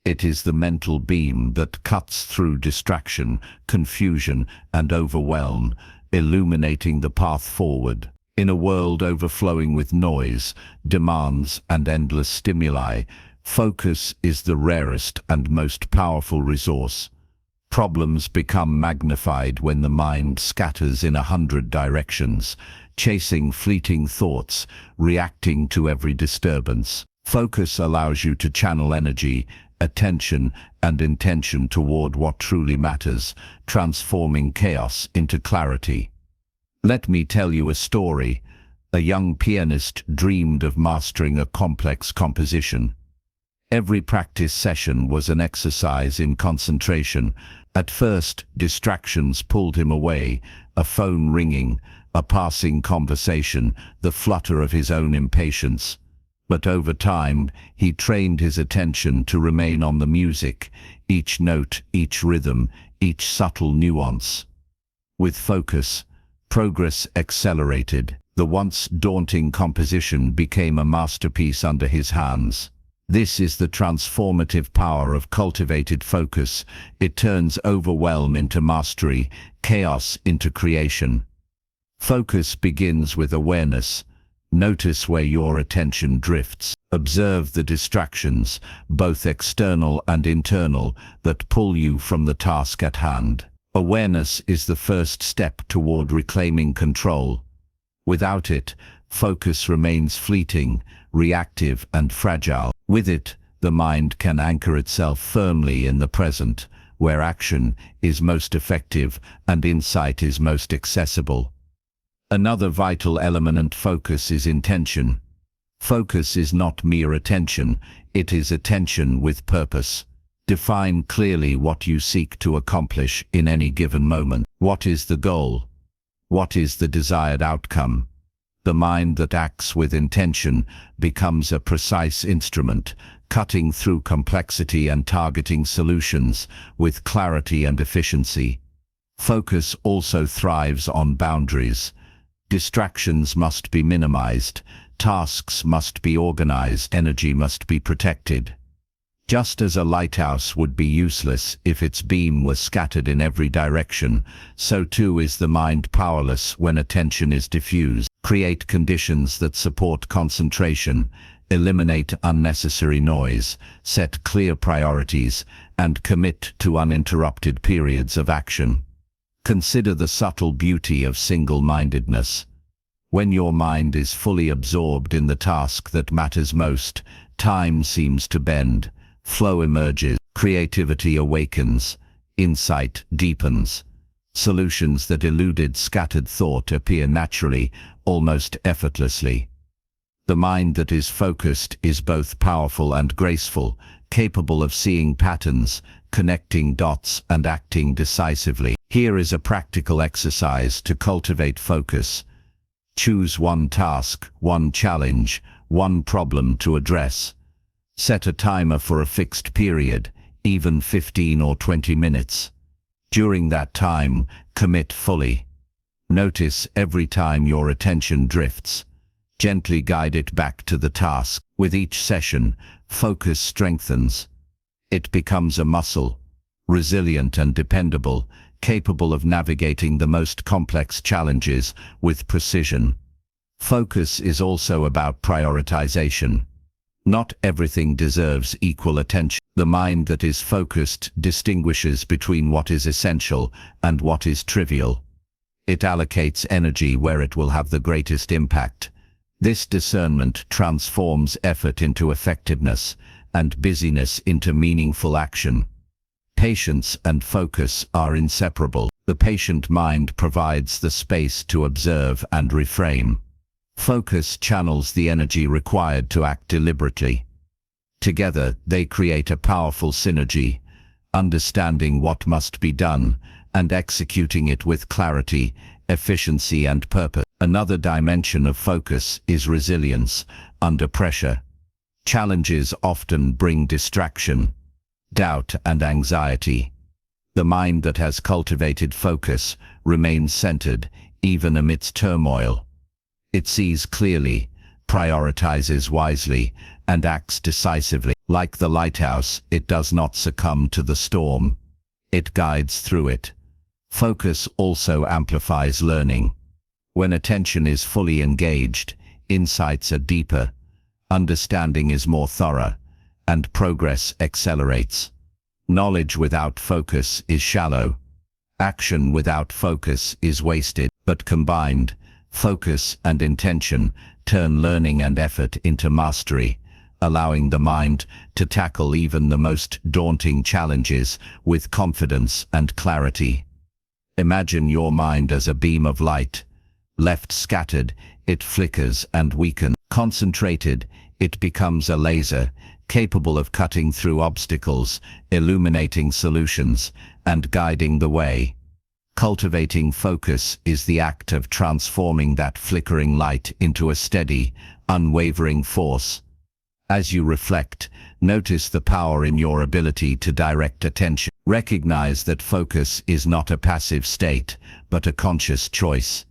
It is the mental beam that cuts through distraction, confusion, and overwhelm, illuminating the path forward. In a world overflowing with noise, demands, and endless stimuli, focus is the rarest and most powerful resource. Problems become magnified when the mind scatters in 100 directions, chasing fleeting thoughts, reacting to every disturbance. Focus allows you to channel energy, attention, and intention toward what truly matters, transforming chaos into clarity. Let me tell you a story. A young pianist dreamed of mastering a complex composition. Every practice session was an exercise in concentration. At first, distractions pulled him away, a phone ringing, a passing conversation, the flutter of his own impatience. But over time, he trained his attention to remain on the music, each note, each rhythm, each subtle nuance. With focus, progress accelerated. The once daunting composition became a masterpiece under his hands. This is the transformative power of cultivated focus. It turns overwhelm into mastery, chaos into creation. Focus begins with awareness. Notice where your attention drifts. Observe the distractions, both external and internal, that pull you from the task at hand. Awareness is the first step toward reclaiming control. Without it, focus remains fleeting, reactive and fragile. With it, the mind can anchor itself firmly in the present, where action is most effective and insight is most accessible. Another vital element of focus is intention. Focus is not mere attention, it is attention with purpose. Define clearly what you seek to accomplish in any given moment. What is the goal? What is the desired outcome? The mind that acts with intention becomes a precise instrument, cutting through complexity and targeting solutions with clarity and efficiency. Focus also thrives on boundaries. Distractions must be minimized, tasks must be organized, energy must be protected. Just as a lighthouse would be useless if its beam was scattered in every direction, so too is the mind powerless when attention is diffused. Create conditions that support concentration, eliminate unnecessary noise, set clear priorities, and commit to uninterrupted periods of action. Consider the subtle beauty of single-mindedness. When your mind is fully absorbed in the task that matters most, time seems to bend. Flow emerges, creativity awakens, insight deepens. Solutions that eluded scattered thought appear naturally, almost effortlessly. The mind that is focused is both powerful and graceful, capable of seeing patterns, connecting dots, and acting decisively. Here is a practical exercise to cultivate focus. Choose one task, one challenge, one problem to address. Set a timer for a fixed period, even 15 or 20 minutes. During that time, commit fully. Notice every time your attention drifts. Gently guide it back to the task. With each session, focus strengthens. It becomes a muscle, resilient and dependable, capable of navigating the most complex challenges with precision. Focus is also about prioritization. Not everything deserves equal attention. The mind that is focused distinguishes between what is essential and what is trivial. It allocates energy where it will have the greatest impact. This discernment transforms effort into effectiveness and busyness into meaningful action. Patience and focus are inseparable. The patient mind provides the space to observe and reframe. Focus channels the energy required to act deliberately. Together, they create a powerful synergy, understanding what must be done and executing it with clarity, efficiency, and purpose. Another dimension of focus is resilience under pressure. Challenges often bring distraction, doubt, and anxiety. The mind that has cultivated focus remains centered, even amidst turmoil. It sees clearly, prioritizes wisely, and acts decisively. Like the lighthouse, it does not succumb to the storm. It guides through it. Focus also amplifies learning. When attention is fully engaged, insights are deeper, understanding is more thorough, and progress accelerates. Knowledge without focus is shallow. Action without focus is wasted, but combined, focus and intention turn learning and effort into mastery, allowing the mind to tackle even the most daunting challenges with confidence and clarity. Imagine your mind as a beam of light. Left scattered, it flickers and weakens. Concentrated, it becomes a laser, capable of cutting through obstacles, illuminating solutions, and guiding the way. Cultivating focus is the act of transforming that flickering light into a steady, unwavering force. As you reflect, notice the power in your ability to direct attention. Recognize that focus is not a passive state, but a conscious choice.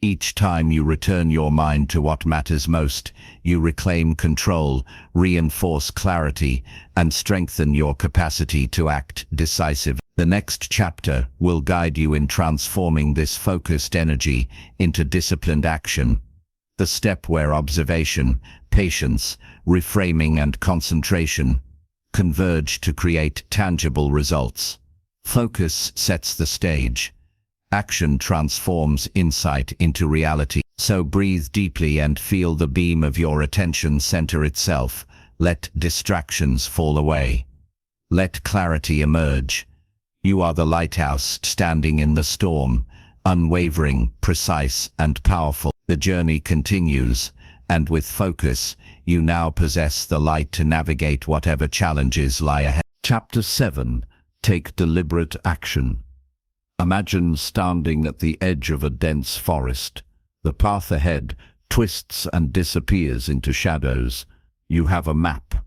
Each time you return your mind to what matters most, you reclaim control, reinforce clarity, and strengthen your capacity to act decisively. The next chapter will guide you in transforming this focused energy into disciplined action. The step where observation, patience, reframing, and concentration converge to create tangible results. Focus sets the stage. Action transforms insight into reality. So breathe deeply and feel the beam of your attention center itself. Let distractions fall away. Let clarity emerge. You are the lighthouse standing in the storm, unwavering, precise, and powerful. The journey continues, and with focus, you now possess the light to navigate whatever challenges lie ahead. Chapter 7. Take deliberate action. Imagine standing at the edge of a dense forest. The path ahead twists and disappears into shadows. You have a map,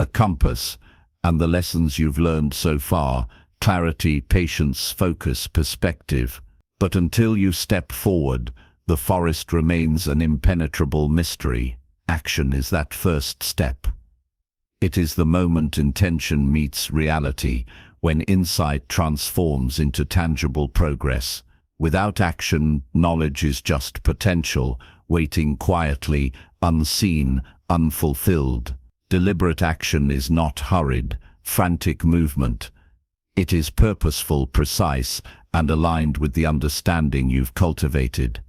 a compass, and the lessons you've learned so far: clarity, patience, focus, perspective. But until you step forward, the forest remains an impenetrable mystery. Action is that first step. It is the moment intention meets reality, when insight transforms into tangible progress. Without action, knowledge is just potential, waiting quietly, unseen, unfulfilled. Deliberate action is not hurried, frantic movement. It is purposeful, precise, and aligned with the understanding you've cultivated.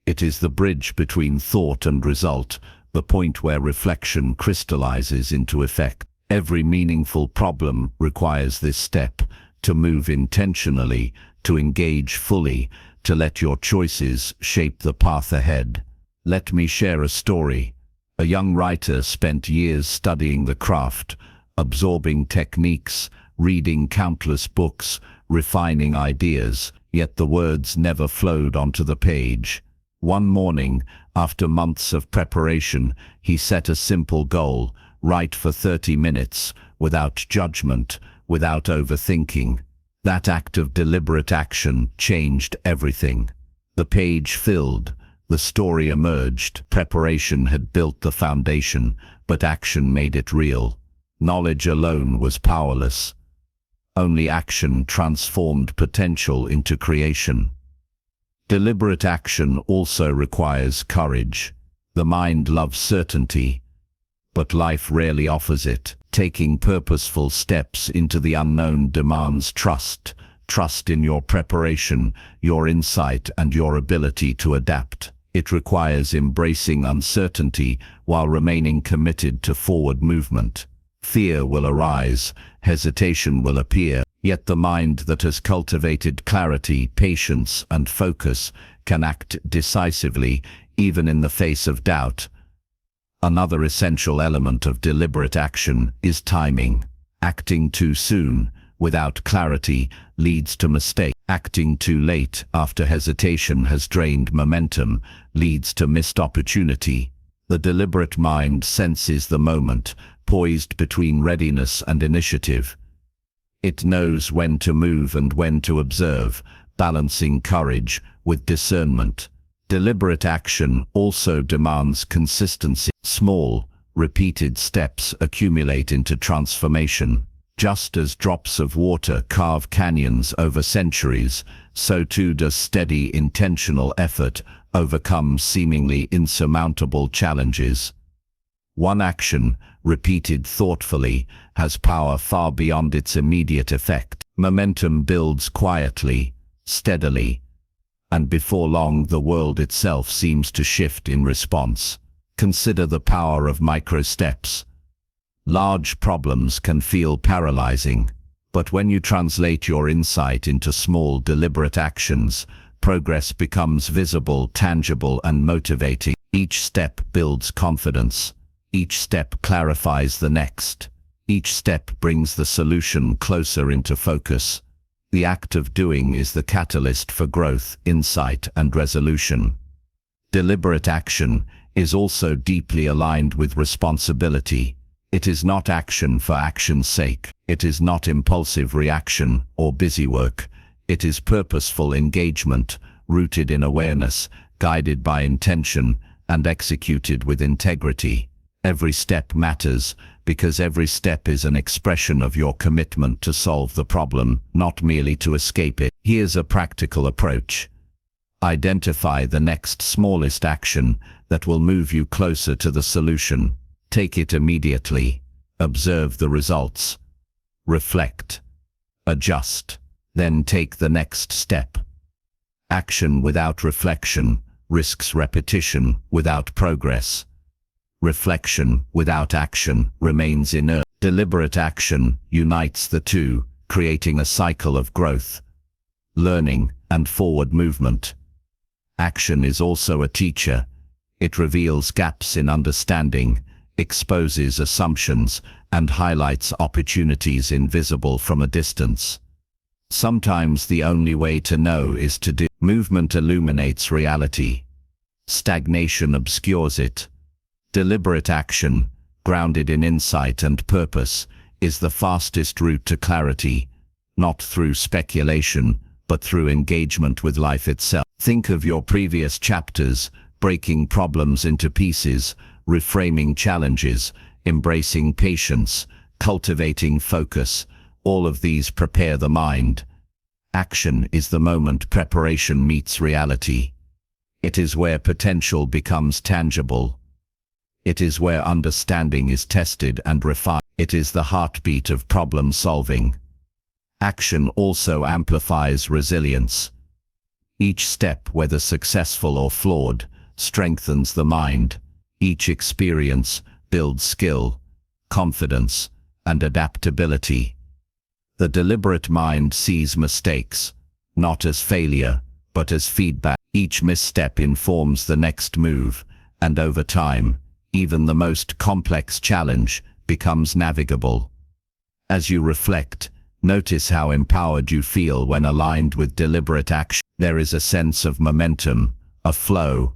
It is the bridge between thought and result, the point where reflection crystallizes into effect. Every meaningful problem requires this step: to move intentionally, to engage fully, to let your choices shape the path ahead. Let me share a story. A young writer spent years studying the craft, absorbing techniques, reading countless books, refining ideas, yet the words never flowed onto the page. One morning, after months of preparation, he set a simple goal: write for 30 minutes, without judgment, without overthinking. That act of deliberate action changed everything. The page filled, the story emerged. Preparation had built the foundation, but action made it real. Knowledge alone was powerless. Only action transformed potential into creation. Deliberate action also requires courage. The mind loves certainty, but life rarely offers it. Taking purposeful steps into the unknown demands trust. Trust in your preparation, your insight, and your ability to adapt. It requires embracing uncertainty while remaining committed to forward movement. Fear will arise, hesitation will appear, yet the mind that has cultivated clarity, patience, and focus can act decisively, even in the face of doubt. Another essential element of deliberate action is timing. Acting too soon, without clarity, leads to mistake. Acting too late, after hesitation has drained momentum, leads to missed opportunity. The deliberate mind senses the moment, poised between readiness and initiative. It knows when to move and when to observe, balancing courage with discernment. Deliberate action also demands consistency. Small, repeated steps accumulate into transformation. Just as drops of water carve canyons over centuries, so too does steady, intentional effort overcome seemingly insurmountable challenges. One action, repeated thoughtfully, has power far beyond its immediate effect. Momentum builds quietly, steadily, and before long the world itself seems to shift in response. Consider the power of micro steps. Large problems can feel paralyzing, but when you translate your insight into small, deliberate actions, progress becomes visible, tangible, and motivating. Each step builds confidence. Each step clarifies the next. Each step brings the solution closer into focus. The act of doing is the catalyst for growth, insight, and resolution. Deliberate action is also deeply aligned with responsibility. It is not action for action's sake. It is not impulsive reaction or busywork. It is purposeful engagement, rooted in awareness, guided by intention, and executed with integrity. Every step matters, because every step is an expression of your commitment to solve the problem, not merely to escape it. Here's a practical approach. Identify the next smallest action that will move you closer to the solution. Take it immediately. Observe the results. Reflect. Adjust. Then take the next step. Action without reflection risks repetition without progress. Reflection without action remains inert. Deliberate action unites the two, creating a cycle of growth, learning, and forward movement. Action is also a teacher. It reveals gaps in understanding, exposes assumptions, and highlights opportunities invisible from a distance. Sometimes the only way to know is to do. Movement illuminates reality. Stagnation obscures it. Deliberate action, grounded in insight and purpose, is the fastest route to clarity, not through speculation, but through engagement with life itself. Think of your previous chapters, breaking problems into pieces, reframing challenges, embracing patience, cultivating focus. All of these prepare the mind. Action is the moment preparation meets reality. It is where potential becomes tangible. It is where understanding is tested and refined. It is the heartbeat of problem solving. Action also amplifies resilience. Each step, whether successful or flawed, strengthens the mind. Each experience builds skill, confidence, and adaptability. The deliberate mind sees mistakes, not as failure, but as feedback. Each misstep informs the next move, and over time, even the most complex challenge becomes navigable. As you reflect, notice how empowered you feel when aligned with deliberate action. There is a sense of momentum, a flow,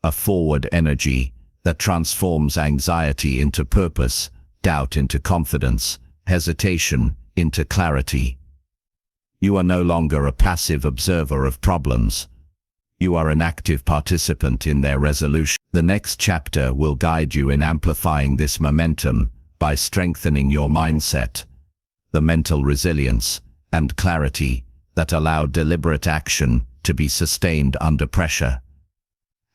a forward energy that transforms anxiety into purpose, doubt into confidence, hesitation into clarity. You are no longer a passive observer of problems. You are an active participant in their resolution. The next chapter will guide you in amplifying this momentum by strengthening your mindset, the mental resilience and clarity that allow deliberate action to be sustained under pressure.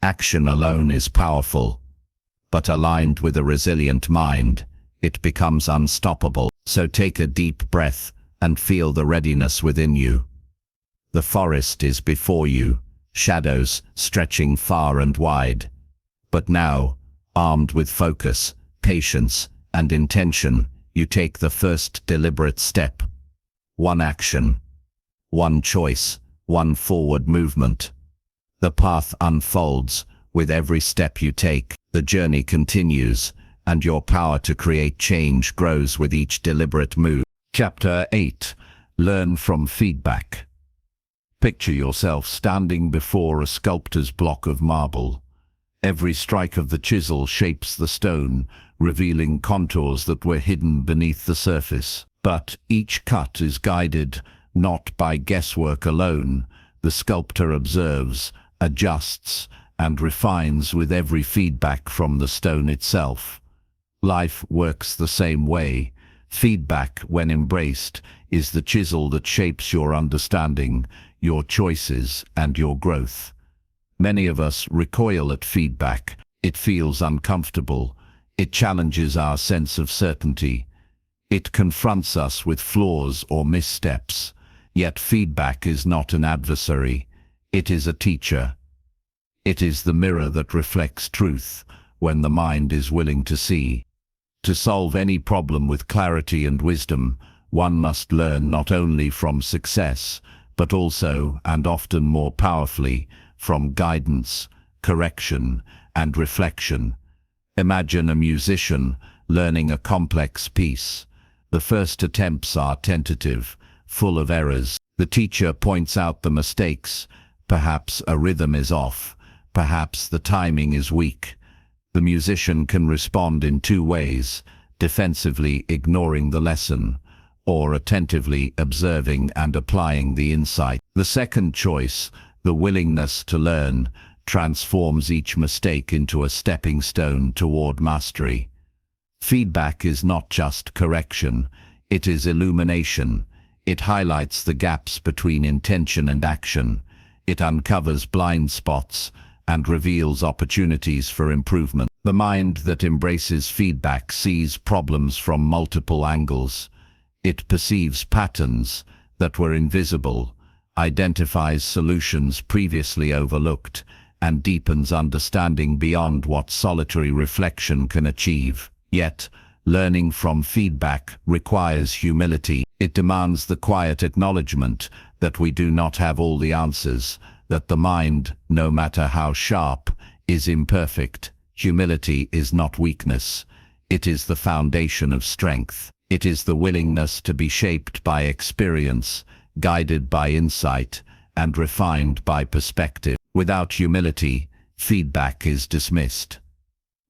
Action alone is powerful, but aligned with a resilient mind, it becomes unstoppable. So take a deep breath and feel the readiness within you. The forest is before you, shadows stretching far and wide. But now, armed with focus, patience, and intention, you take the first deliberate step. One action, one choice, one forward movement. The path unfolds with every step you take. The journey continues, and your power to create change grows with each deliberate move. Chapter 8. Learn from feedback. Picture yourself standing before a sculptor's block of marble. Every strike of the chisel shapes the stone, revealing contours that were hidden beneath the surface. But each cut is guided not by guesswork alone. The sculptor observes, adjusts, and refines with every feedback from the stone itself. Life works the same way. Feedback, when embraced, is the chisel that shapes your understanding, your choices, and your growth. Many of us recoil at feedback. It feels uncomfortable. It challenges our sense of certainty. It confronts us with flaws or missteps. Yet feedback is not an adversary. It is a teacher. It is the mirror that reflects truth when the mind is willing to see. To solve any problem with clarity and wisdom, one must learn not only from success, but also, and often more powerfully, from guidance, correction, and reflection. Imagine a musician learning a complex piece. The first attempts are tentative, full of errors. The teacher points out the mistakes. Perhaps a rhythm is off. Perhaps the timing is weak. The musician can respond in two ways: defensively ignoring the lesson, or attentively observing and applying the insight. The second choice, the willingness to learn, transforms each mistake into a stepping stone toward mastery. Feedback is not just correction, it is illumination. It highlights the gaps between intention and action. It uncovers blind spots and reveals opportunities for improvement. The mind that embraces feedback sees problems from multiple angles. It perceives patterns that were invisible, identifies solutions previously overlooked, and deepens understanding beyond what solitary reflection can achieve. Yet, learning from feedback requires humility. It demands the quiet acknowledgement that we do not have all the answers, that the mind, no matter how sharp, is imperfect. Humility is not weakness. It is the foundation of strength. It is the willingness to be shaped by experience, guided by insight, and refined by perspective. Without humility, feedback is dismissed.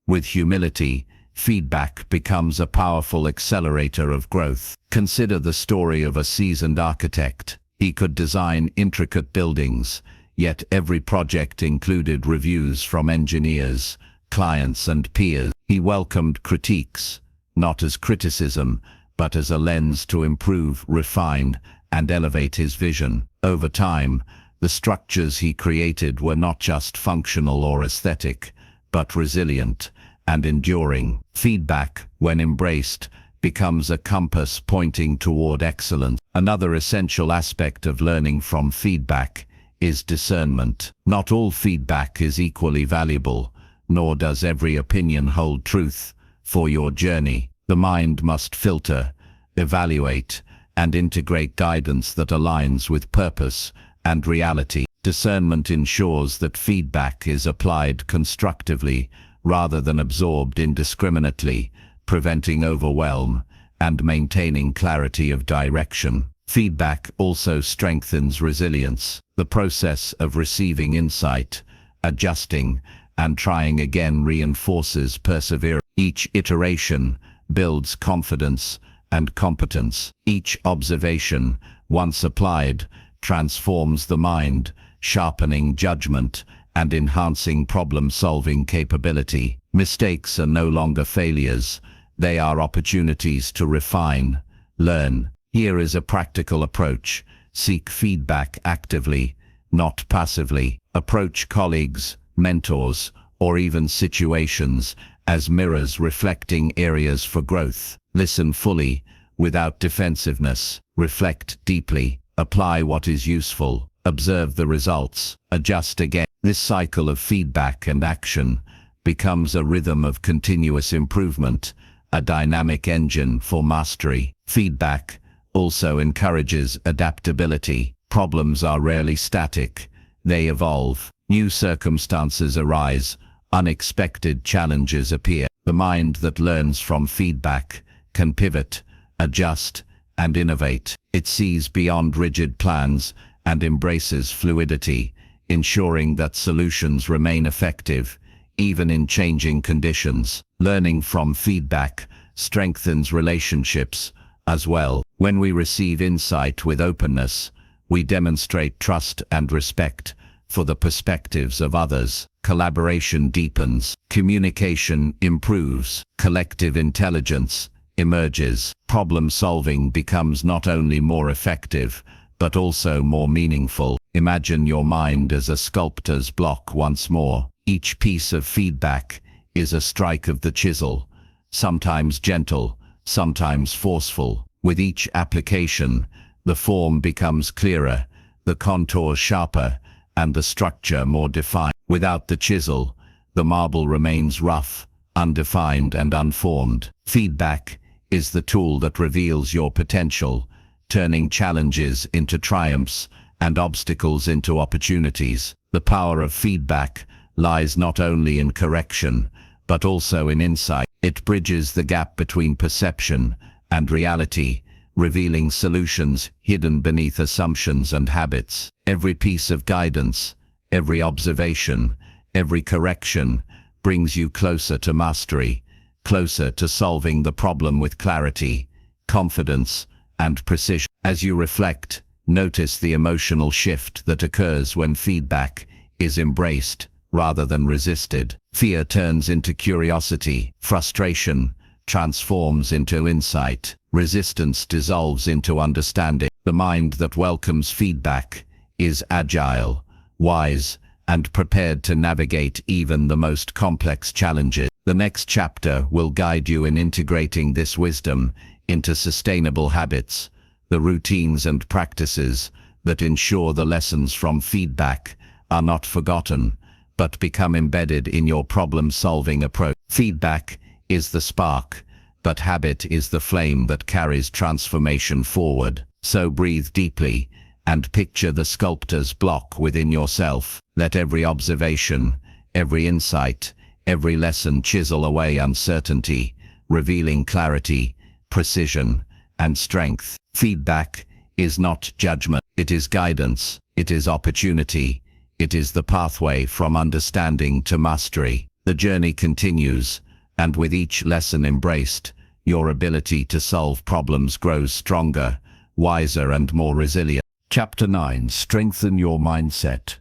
With humility, feedback becomes a powerful accelerator of growth. Consider the story of a seasoned architect. He could design intricate buildings, yet every project included reviews from engineers, clients, and peers. He welcomed critiques, not as criticism, but as a lens to improve, refine, and elevate his vision. Over time, the structures he created were not just functional or aesthetic, but resilient and enduring. Feedback, when embraced, becomes a compass pointing toward excellence. Another essential aspect of learning from feedback is discernment. Not all feedback is equally valuable, nor does every opinion hold truth. For your journey, the mind must filter, evaluate, and integrate guidance that aligns with purpose and reality. Discernment ensures that feedback is applied constructively rather than absorbed indiscriminately, preventing overwhelm and maintaining clarity of direction. Feedback also strengthens resilience. The process of receiving insight, adjusting, and trying again reinforces perseverance. Each iteration builds confidence and competence. Each observation, once applied, transforms the mind, sharpening judgment and enhancing problem-solving capability. Mistakes are no longer failures. They are opportunities to refine, learn. Here is a practical approach. Seek feedback actively, not passively. Approach colleagues, mentors, or even situations as mirrors reflecting areas for growth. Listen fully, without defensiveness. Reflect deeply. Apply what is useful. Observe the results. Adjust again. This cycle of feedback and action becomes a rhythm of continuous improvement, a dynamic engine for mastery. Feedback also encourages adaptability. Problems are rarely static. They evolve. New circumstances arise. Unexpected challenges appear. The mind that learns from feedback can pivot, adjust, and innovate. It sees beyond rigid plans and embraces fluidity, ensuring that solutions remain effective, even in changing conditions. Learning from feedback strengthens relationships as well. When we receive insight with openness, we demonstrate trust and respect for the perspectives of others. Collaboration deepens, communication improves, collective intelligence emerges. Problem-solving becomes not only more effective, but also more meaningful. Imagine your mind as a sculptor's block once more. Each piece of feedback is a strike of the chisel, sometimes gentle, sometimes forceful. With each application, the form becomes clearer, the contours sharper, and the structure more defined. Without the chisel, the marble remains rough, undefined, and unformed. Feedback is the tool that reveals your potential, turning challenges into triumphs and obstacles into opportunities. The power of feedback lies not only in correction, but also in insight. It bridges the gap between perception and reality, revealing solutions hidden beneath assumptions and habits. Every piece of guidance, every observation, every correction brings you closer to mastery, closer to solving the problem with clarity, confidence, and precision. As you reflect, notice the emotional shift that occurs when feedback is embraced rather than resisted. Fear turns into curiosity, frustration transforms into insight, resistance dissolves into understanding. The mind that welcomes feedback is agile, wise, and prepared to navigate even the most complex challenges. The next chapter will guide you in integrating this wisdom into sustainable habits, the routines and practices that ensure the lessons from feedback are not forgotten, but become embedded in your problem-solving approach. Feedback is the spark, but habit is the flame that carries transformation forward. So breathe deeply and picture the sculptor's block within yourself. Let every observation, every insight, every lesson chisel away uncertainty, revealing clarity, precision, and strength. Feedback is not judgment, it is guidance, it is opportunity, it is the pathway from understanding to mastery. The journey continues, and with each lesson embraced, your ability to solve problems grows stronger, wiser, and more resilient. Chapter 9. Strengthen your mindset.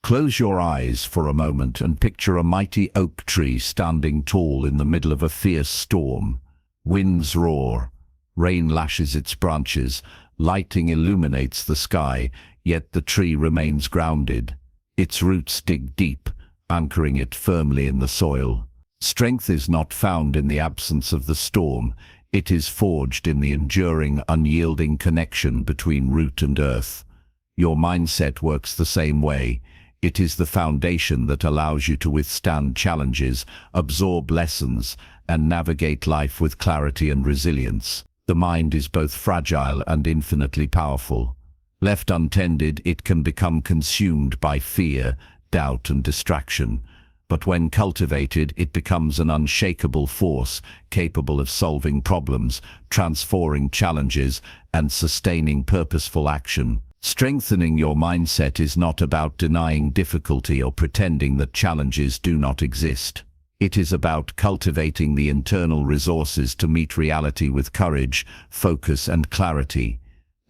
Close your eyes for a moment and picture a mighty oak tree standing tall in the middle of a fierce storm. Winds roar, rain lashes its branches, lighting illuminates the sky, yet the tree remains grounded. Its roots dig deep, anchoring it firmly in the soil. Strength is not found in the absence of the storm, it is forged in the enduring, unyielding connection between root and earth. Your mindset works the same way. It is the foundation that allows you to withstand challenges, absorb lessons, and navigate life with clarity and resilience. The mind is both fragile and infinitely powerful. Left untended, it can become consumed by fear, doubt, and distraction. But when cultivated, it becomes an unshakable force, capable of solving problems, transforming challenges, and sustaining purposeful action. Strengthening your mindset is not about denying difficulty or pretending that challenges do not exist. It is about cultivating the internal resources to meet reality with courage, focus, and clarity.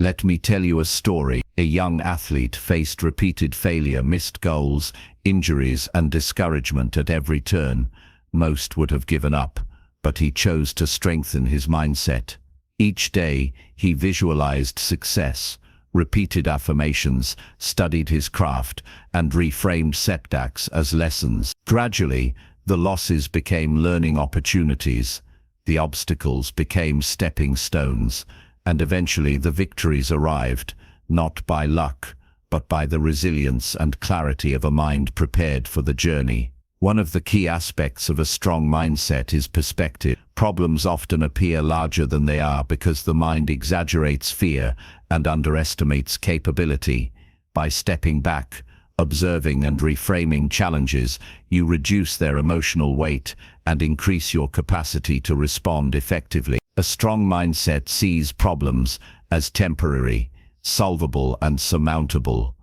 Let me tell you a story. A young athlete faced repeated failure, missed goals, injuries, and discouragement at every turn. Most would have given up, but he chose to strengthen his mindset. Each day, he visualized success, repeated affirmations, studied his craft, and reframed setbacks as lessons. Gradually, the losses became learning opportunities, the obstacles became stepping stones, and eventually the victories arrived, not by luck, but by the resilience and clarity of a mind prepared for the journey. One of the key aspects of a strong mindset is perspective. Problems often appear larger than they are because the mind exaggerates fear and underestimates capability. By stepping back, observing and reframing challenges, you reduce their emotional weight and increase your capacity to respond effectively. A strong mindset sees problems as temporary, solvable, and surmountable.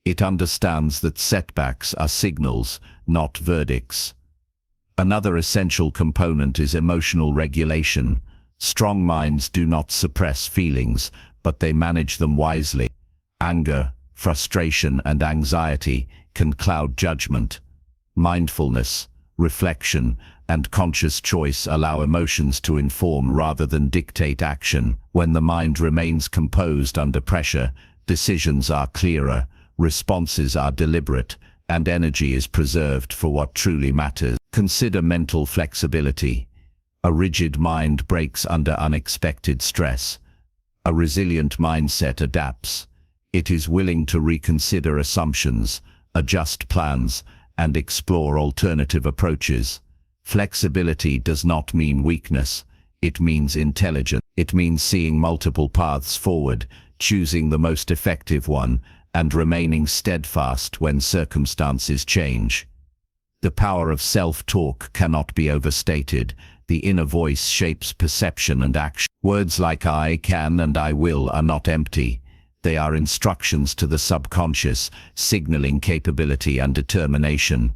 It understands that setbacks are signals, not verdicts. Another essential component is emotional regulation. Strong minds do not suppress feelings, but they manage them wisely. Anger, frustration, and anxiety can cloud judgment. Mindfulness, reflection, and conscious choice allow emotions to inform rather than dictate action. When the mind remains composed under pressure, decisions are clearer, responses are deliberate, and energy is preserved for what truly matters. Consider mental flexibility. A rigid mind breaks under unexpected stress. A resilient mindset adapts. It is willing to reconsider assumptions, adjust plans, and explore alternative approaches. Flexibility does not mean weakness, it means intelligence. It means seeing multiple paths forward, choosing the most effective one, and remaining steadfast when circumstances change. The power of self-talk cannot be overstated. The inner voice shapes perception and action. Words like I can and I will are not empty. They are instructions to the subconscious, signaling capability and determination.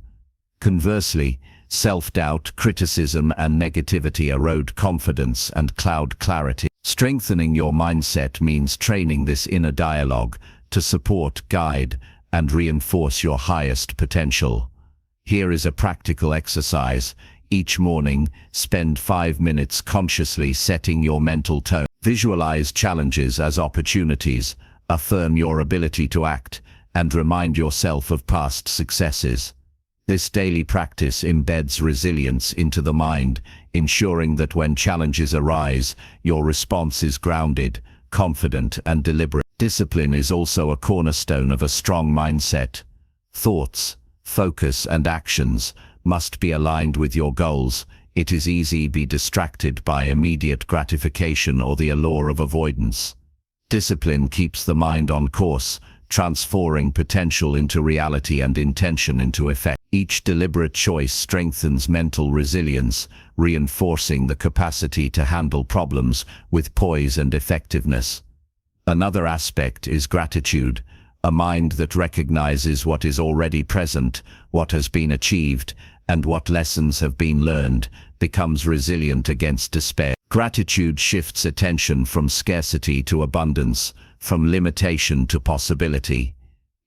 Conversely, self-doubt, criticism, and negativity erode confidence and cloud clarity. Strengthening your mindset means training this inner dialogue to support, guide, and reinforce your highest potential. Here is a practical exercise. Each morning, spend 5 minutes consciously setting your mental tone. Visualize challenges as opportunities, affirm your ability to act, and remind yourself of past successes. This daily practice embeds resilience into the mind, ensuring that when challenges arise, your response is grounded, confident, and deliberate. Discipline is also a cornerstone of a strong mindset. Thoughts, focus, and actions must be aligned with your goals. It is easy to be distracted by immediate gratification or the allure of avoidance. Discipline keeps the mind on course, transforming potential into reality and intention into effect. Each deliberate choice strengthens mental resilience, reinforcing the capacity to handle problems with poise and effectiveness. Another aspect is gratitude, a mind that recognizes what is already present, what has been achieved, and what lessons have been learned, becomes resilient against despair. Gratitude shifts attention from scarcity to abundance, from limitation to possibility.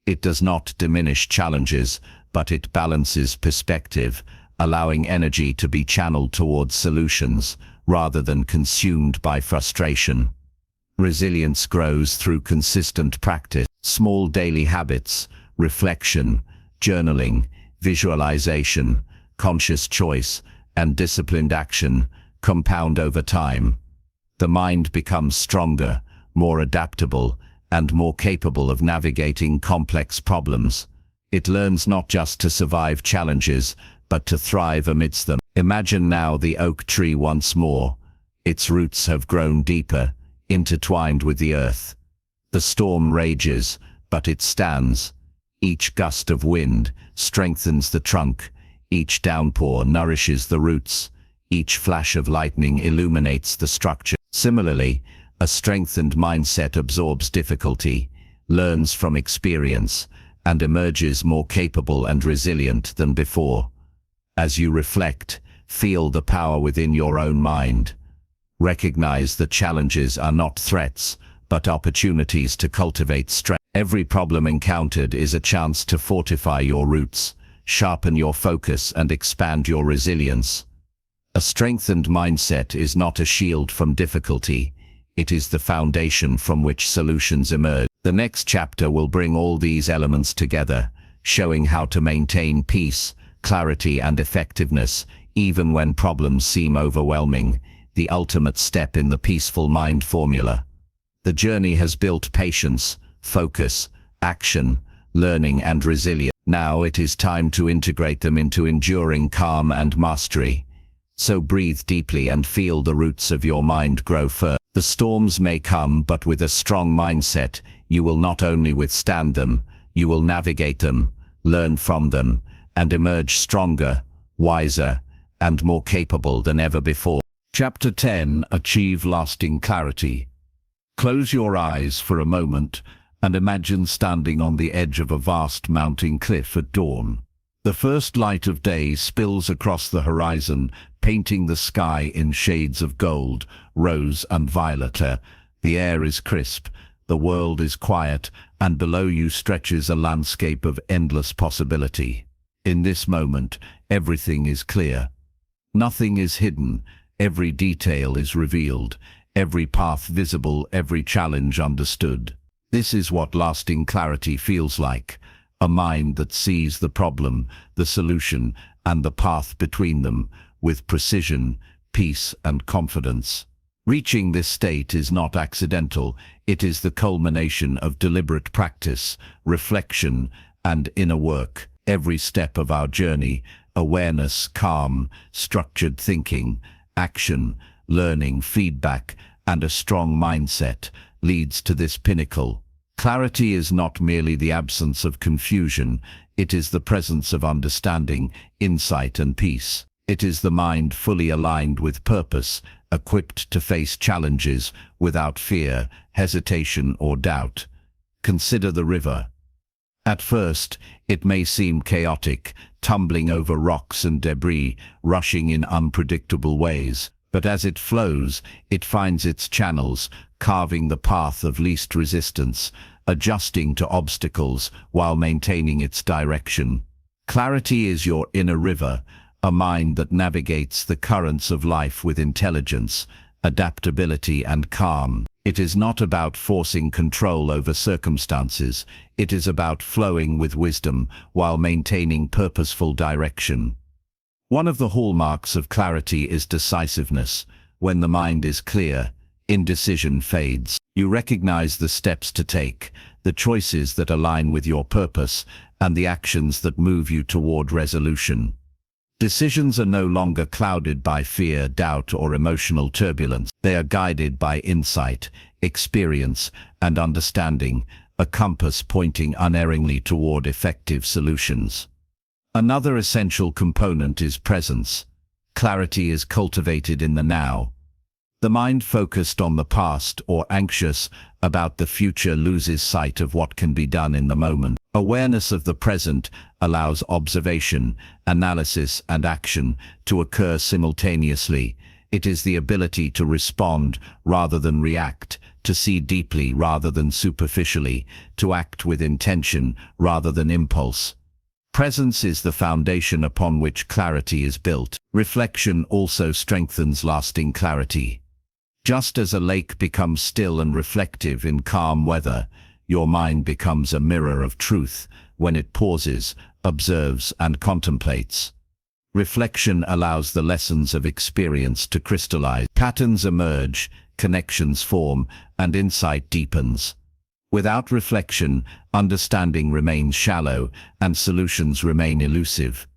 It does not diminish challenges, but it balances perspective, allowing energy to be channeled towards solutions, rather than consumed by frustration. Resilience grows through consistent practice. Small daily habits, reflection, journaling, visualization, conscious choice, and disciplined action compound over time. The mind becomes stronger, more adaptable, and more capable of navigating complex problems. It learns not just to survive challenges, but to thrive amidst them. Imagine now the oak tree once more. Its roots have grown deeper, intertwined with the earth. The storm rages, but it stands. Each gust of wind strengthens the trunk. Each downpour nourishes the roots. Each flash of lightning illuminates the structure. Similarly, a strengthened mindset absorbs difficulty, learns from experience, and emerges more capable and resilient than before. As you reflect, feel the power within your own mind. Recognize that challenges are not threats, but opportunities to cultivate strength. Every problem encountered is a chance to fortify your roots, sharpen your focus, and expand your resilience. A strengthened mindset is not a shield from difficulty. It is the foundation from which solutions emerge. The next chapter will bring all these elements together, showing how to maintain peace, clarity, and effectiveness, even when problems seem overwhelming, the ultimate step in the peaceful mind formula. The journey has built patience, focus, action, learning, and resilience. Now it is time to integrate them into enduring calm and mastery. So breathe deeply and feel the roots of your mind grow firm. The storms may come, but with a strong mindset, you will not only withstand them, you will navigate them, learn from them, and emerge stronger, wiser, and more capable than ever before. Chapter 10: Achieve Lasting Clarity. Close your eyes for a moment and imagine standing on the edge of a vast mountain cliff at dawn. The first light of day spills across the horizon, painting the sky in shades of gold, rose, and violet. The air is crisp, the world is quiet, and below you stretches a landscape of endless possibility. In this moment, everything is clear. Nothing is hidden, every detail is revealed, every path visible, every challenge understood. This is what lasting clarity feels like. A mind that sees the problem, the solution, and the path between them, with precision, peace, and confidence. Reaching this state is not accidental. It is the culmination of deliberate practice, reflection, and inner work. Every step of our journey, awareness, calm, structured thinking, action, learning, feedback, and a strong mindset, leads to this pinnacle. Clarity is not merely the absence of confusion, it is the presence of understanding, insight and peace. It is the mind fully aligned with purpose, equipped to face challenges without fear, hesitation or doubt. Consider the river. At first, it may seem chaotic, tumbling over rocks and debris, rushing in unpredictable ways. But as it flows, it finds its channels, carving the path of least resistance, adjusting to obstacles while maintaining its direction. Clarity is your inner river, a mind that navigates the currents of life with intelligence, adaptability and calm. It is not about forcing control over circumstances, it is about flowing with wisdom while maintaining purposeful direction. One of the hallmarks of clarity is decisiveness. When the mind is clear, indecision fades. You recognize the steps to take, the choices that align with your purpose, and the actions that move you toward resolution. Decisions are no longer clouded by fear, doubt, or emotional turbulence. They are guided by insight, experience, and understanding, a compass pointing unerringly toward effective solutions. Another essential component is presence. Clarity is cultivated in the now. The mind focused on the past or anxious about the future loses sight of what can be done in the moment. Awareness of the present allows observation, analysis, and action to occur simultaneously. It is the ability to respond rather than react, to see deeply rather than superficially, to act with intention rather than impulse. Presence is the foundation upon which clarity is built. Reflection also strengthens lasting clarity. Just as a lake becomes still and reflective in calm weather, your mind becomes a mirror of truth when it pauses, observes, and contemplates. Reflection allows the lessons of experience to crystallize. Patterns emerge, connections form, and insight deepens. Without reflection, understanding remains shallow and solutions remain elusive.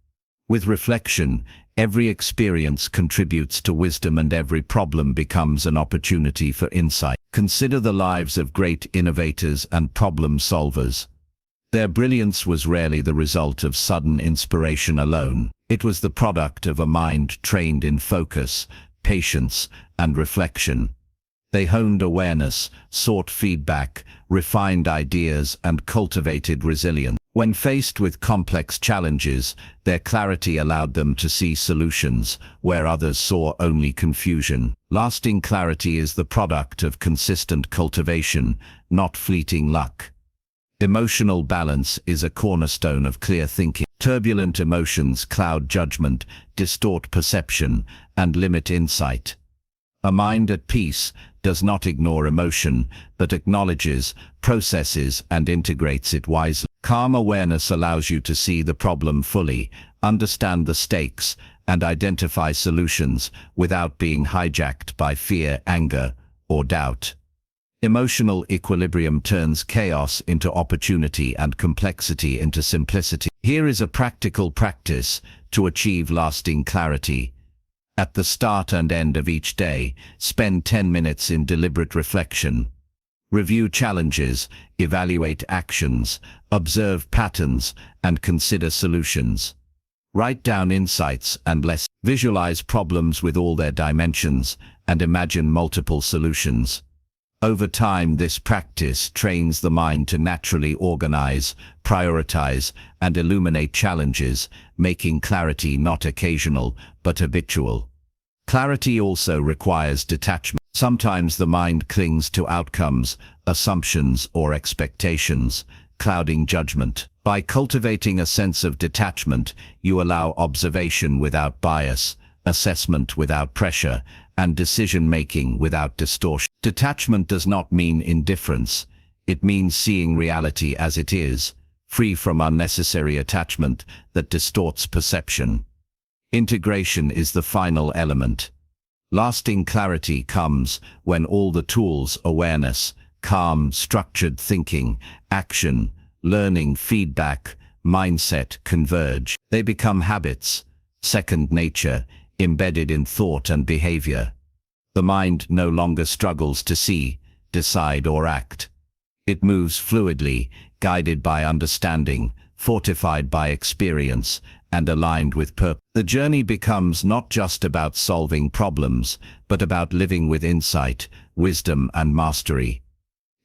With reflection, every experience contributes to wisdom and every problem becomes an opportunity for insight. Consider the lives of great innovators and problem solvers. Their brilliance was rarely the result of sudden inspiration alone. It was the product of a mind trained in focus, patience, and reflection. They honed awareness, sought feedback, refined ideas, and cultivated resilience. When faced with complex challenges, their clarity allowed them to see solutions where others saw only confusion. Lasting clarity is the product of consistent cultivation, not fleeting luck. Emotional balance is a cornerstone of clear thinking. Turbulent emotions cloud judgment, distort perception, and limit insight. A mind at peace does not ignore emotion, but acknowledges, processes, and integrates it wisely. Calm awareness allows you to see the problem fully, understand the stakes, and identify solutions without being hijacked by fear, anger, or doubt. Emotional equilibrium turns chaos into opportunity and complexity into simplicity. Here is a practical practice to achieve lasting clarity. At the start and end of each day, spend 10 minutes in deliberate reflection. Review challenges, evaluate actions, observe patterns, and consider solutions. Write down insights and lessons. Visualize problems with all their dimensions, and imagine multiple solutions. Over time, this practice trains the mind to naturally organize, prioritize, and illuminate challenges, making clarity not occasional, but habitual. Clarity also requires detachment. Sometimes the mind clings to outcomes, assumptions, or expectations, clouding judgment. By cultivating a sense of detachment, you allow observation without bias, assessment without pressure, and decision-making without distortion. Detachment does not mean indifference. It means seeing reality as it is, free from unnecessary attachment that distorts perception. Integration is the final element. Lasting clarity comes when all the tools, awareness, calm, structured thinking, action, learning, feedback, mindset converge. They become habits, second nature, embedded in thought and behavior. The mind no longer struggles to see, decide, or act. It moves fluidly, guided by understanding, fortified by experience, and aligned with purpose. The journey becomes not just about solving problems, but about living with insight, wisdom, and mastery.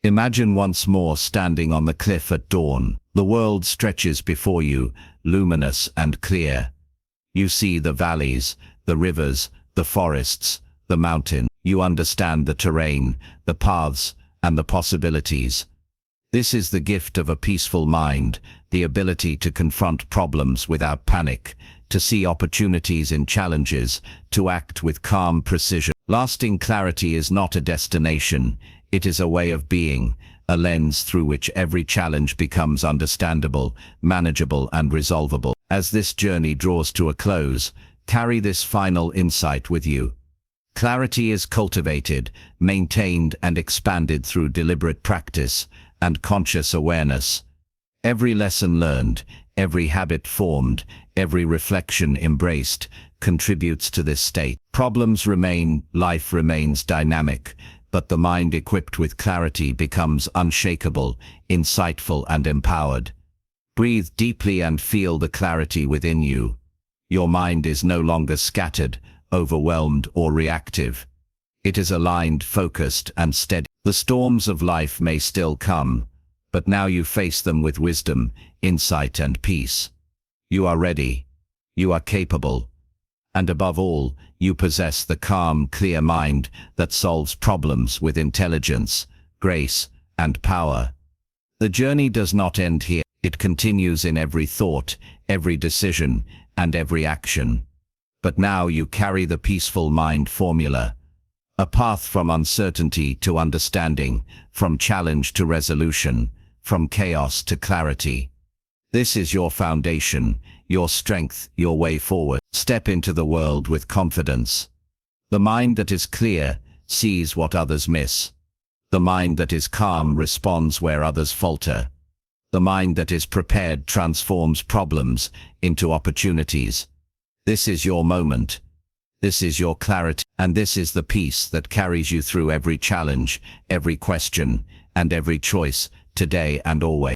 Imagine once more standing on the cliff at dawn. The world stretches before you, luminous and clear. You see the valleys, the rivers, the forests, the mountains. You understand the terrain, the paths, and the possibilities. This is the gift of a peaceful mind, the ability to confront problems without panic, to see opportunities in challenges, to act with calm precision. Lasting clarity is not a destination, it is a way of being, a lens through which every challenge becomes understandable, manageable, and resolvable. As this journey draws to a close, carry this final insight with you. Clarity is cultivated, maintained, and expanded through deliberate practice and conscious awareness. Every lesson learned, every habit formed, every reflection embraced contributes to this state. Problems remain, life remains dynamic, but the mind equipped with clarity becomes unshakable, insightful, and empowered. Breathe deeply and feel the clarity within you. Your mind is no longer scattered, overwhelmed, or reactive. It is aligned, focused, and steady. The storms of life may still come, but now you face them with wisdom, insight, and peace. You are ready. You are capable. And above all, you possess the calm, clear mind that solves problems with intelligence, grace, and power. The journey does not end here. It continues in every thought, every decision, and every action. But now you carry the peaceful mind formula. A path from uncertainty to understanding, from challenge to resolution, from chaos to clarity. This is your foundation, your strength, your way forward. Step into the world with confidence. The mind that is clear sees what others miss. The mind that is calm responds where others falter. The mind that is prepared transforms problems into opportunities. This is your moment. This is your clarity, and this is the peace that carries you through every challenge, every question, and every choice, today and always.